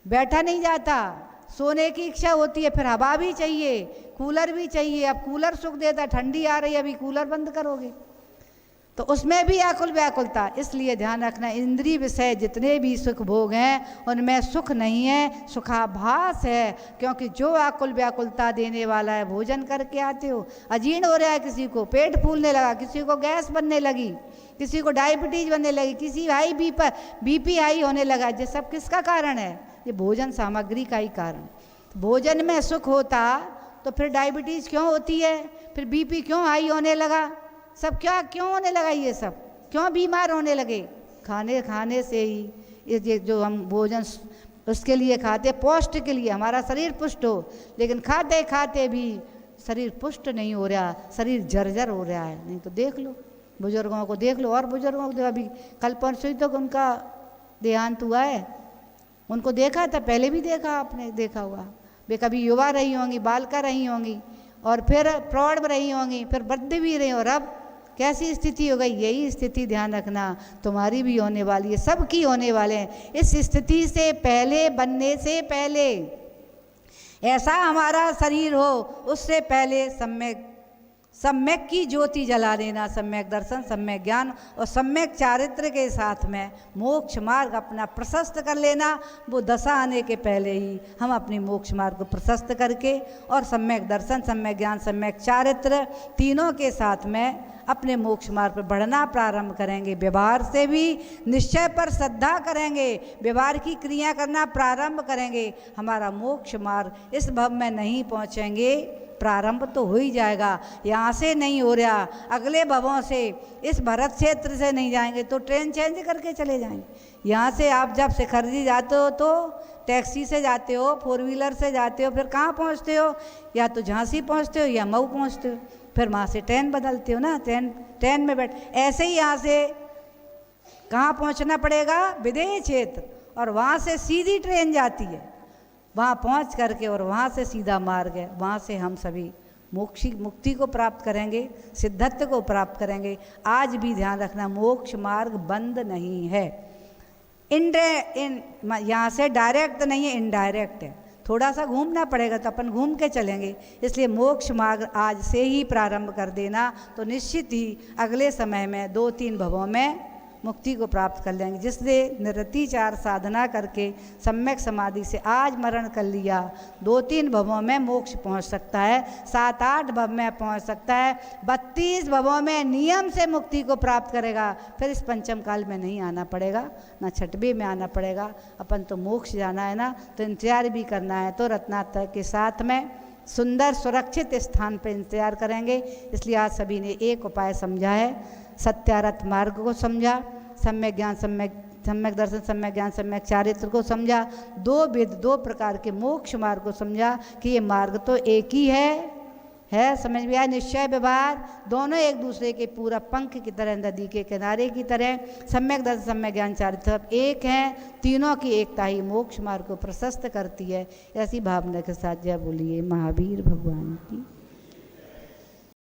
बैठा नहीं जाता। सोने की इच्छा होती है, फिर हवा भी चाहिए, कूलर भी चाहिए। अब कूलर सुख देता, ठंडी आ रही है, अभी कूलर बंद करोगे तो उसमें भी आकुल व्याकुलता। इसलिए ध्यान रखना, इंद्रिय विषय जितने भी सुख भोग हैं उनमें सुख नहीं है, सुखाभास है। क्योंकि जो आकुल व्याकुलता देने वाला है, भोजन करके आते हो, अजीर्ण हो रहा है, किसी को पेट फूलने लगा, किसी को गैस बनने लगी, किसी को डायबिटीज बनने लगी, किसी हाई बीपी हाई होने लगा। ये सब किसका कारण है? ये भोजन सामग्री का ही कारण। भोजन में सुख होता तो फिर डायबिटीज क्यों होती है, फिर बीपी क्यों हाई होने लगा, सब क्या क्यों होने लगा, ये सब क्यों बीमार होने लगे? खाने से ही। ये जो हम भोजन उसके लिए खाते, पौष्ट के लिए, हमारा शरीर पुष्ट हो, लेकिन खाते खाते भी शरीर पुष्ट नहीं हो रहा, शरीर जर्जर हो रहा है। नहीं तो देख लो, बुजुर्गों को देख लो, और बुजुर्गों को अभी कल परसों ही तो उनका देहांत हुआ है। उनको देखा था, पहले भी देखा, आपने देखा हुआ, वे कभी युवा रही होंगी, बालिका रही होंगी, और फिर प्रौढ़ रही होंगी, फिर वृद्ध भी रही, और अब कैसी स्थिति हो गई। यही स्थिति ध्यान रखना तुम्हारी भी होने वाली है, सबकी होने वाले हैं। इस स्थिति से पहले, बनने से पहले, ऐसा हमारा शरीर हो, उससे पहले सम्यक सम्यक की ज्योति जला लेना, सम्यक दर्शन, सम्यक ज्ञान और सम्यक चारित्र के साथ में मोक्ष मार्ग अपना प्रशस्त कर लेना। वो दशा आने के पहले ही हम अपनी मोक्ष मार्ग को प्रशस्त करके और सम्यक दर्शन, सम्यक ज्ञान, सम्यक चारित्र तीनों के साथ में अपने मोक्ष मार्ग पर बढ़ना प्रारंभ करेंगे। व्यवहार से भी निश्चय पर श्रद्धा करेंगे, व्यवहार की क्रिया करना प्रारंभ करेंगे। हमारा मोक्ष मार्ग इस भव में नहीं पहुँचेंगे, प्रारंभ तो हो ही जाएगा, यहाँ से नहीं हो रहा, अगले भवों से, इस भरत क्षेत्र से नहीं जाएंगे तो ट्रेन चेंज करके चले जाएंगे। यहाँ से आप जब शिखरजी जाते हो तो टैक्सी से जाते हो, 4 व्हीलर से जाते हो, फिर कहाँ पहुँचते हो? या तो झांसी पहुँचते हो या मऊ पहुँचते हो, फिर वहाँ से ट्रेन बदलते हो ना, ट्रेन में बैठ। ऐसे ही यहाँ से कहाँ पहुँचना पड़ेगा? विदेह क्षेत्र, और वहाँ से सीधी ट्रेन जाती है, वहाँ पहुँच करके और वहाँ से सीधा मार्ग है, वहाँ से हम सभी मुक्ति को प्राप्त करेंगे, सिद्धत्व को प्राप्त करेंगे। आज भी ध्यान रखना, मोक्ष मार्ग बंद नहीं है, यहाँ से डायरेक्ट नहीं है, इनडायरेक्ट है। थोड़ा सा घूमना पड़ेगा तो अपन घूम के चलेंगे, इसलिए मोक्ष मार्ग आज से ही प्रारंभ कर देना, तो निश्चित ही अगले समय में 2-3 भवों में मुक्ति को प्राप्त कर लेंगे। जिसने निरतिचार साधना करके सम्यक समाधि से आज मरण कर लिया, 2-3 भवों में मोक्ष पहुंच सकता है, 7-8 भव में पहुंच सकता है, 32 भवों में नियम से मुक्ति को प्राप्त करेगा। फिर इस पंचम काल में नहीं आना पड़ेगा, ना छठवीं में आना पड़ेगा। अपन तो मोक्ष जाना है ना, तो इंतजार भी करना है, तो रत्नात्रय के साथ में सुंदर सुरक्षित स्थान पर इंतजार करेंगे। इसलिए आज सभी ने एक उपाय समझा है, सत्यारथ मार्ग को समझा, सम्यक ज्ञान, सम्यक दर्शन, सम्यक ज्ञान, सम्यक चारित्र को समझा, 2 विध, 2 प्रकार के मोक्ष मार्ग को समझा कि ये मार्ग तो एक ही है, समझ में आया? निश्चय व्यवहार दोनों एक दूसरे के पूरा पंख की तरह, नदी के किनारे की तरह, सम्यक दर्शन, सम्यक ज्ञान, चारित्र एक हैं, तीनों की एकता ही मोक्ष मार्ग को प्रशस्त करती है। ऐसी भावना के साथ जय बोलिए महावीर भगवान की।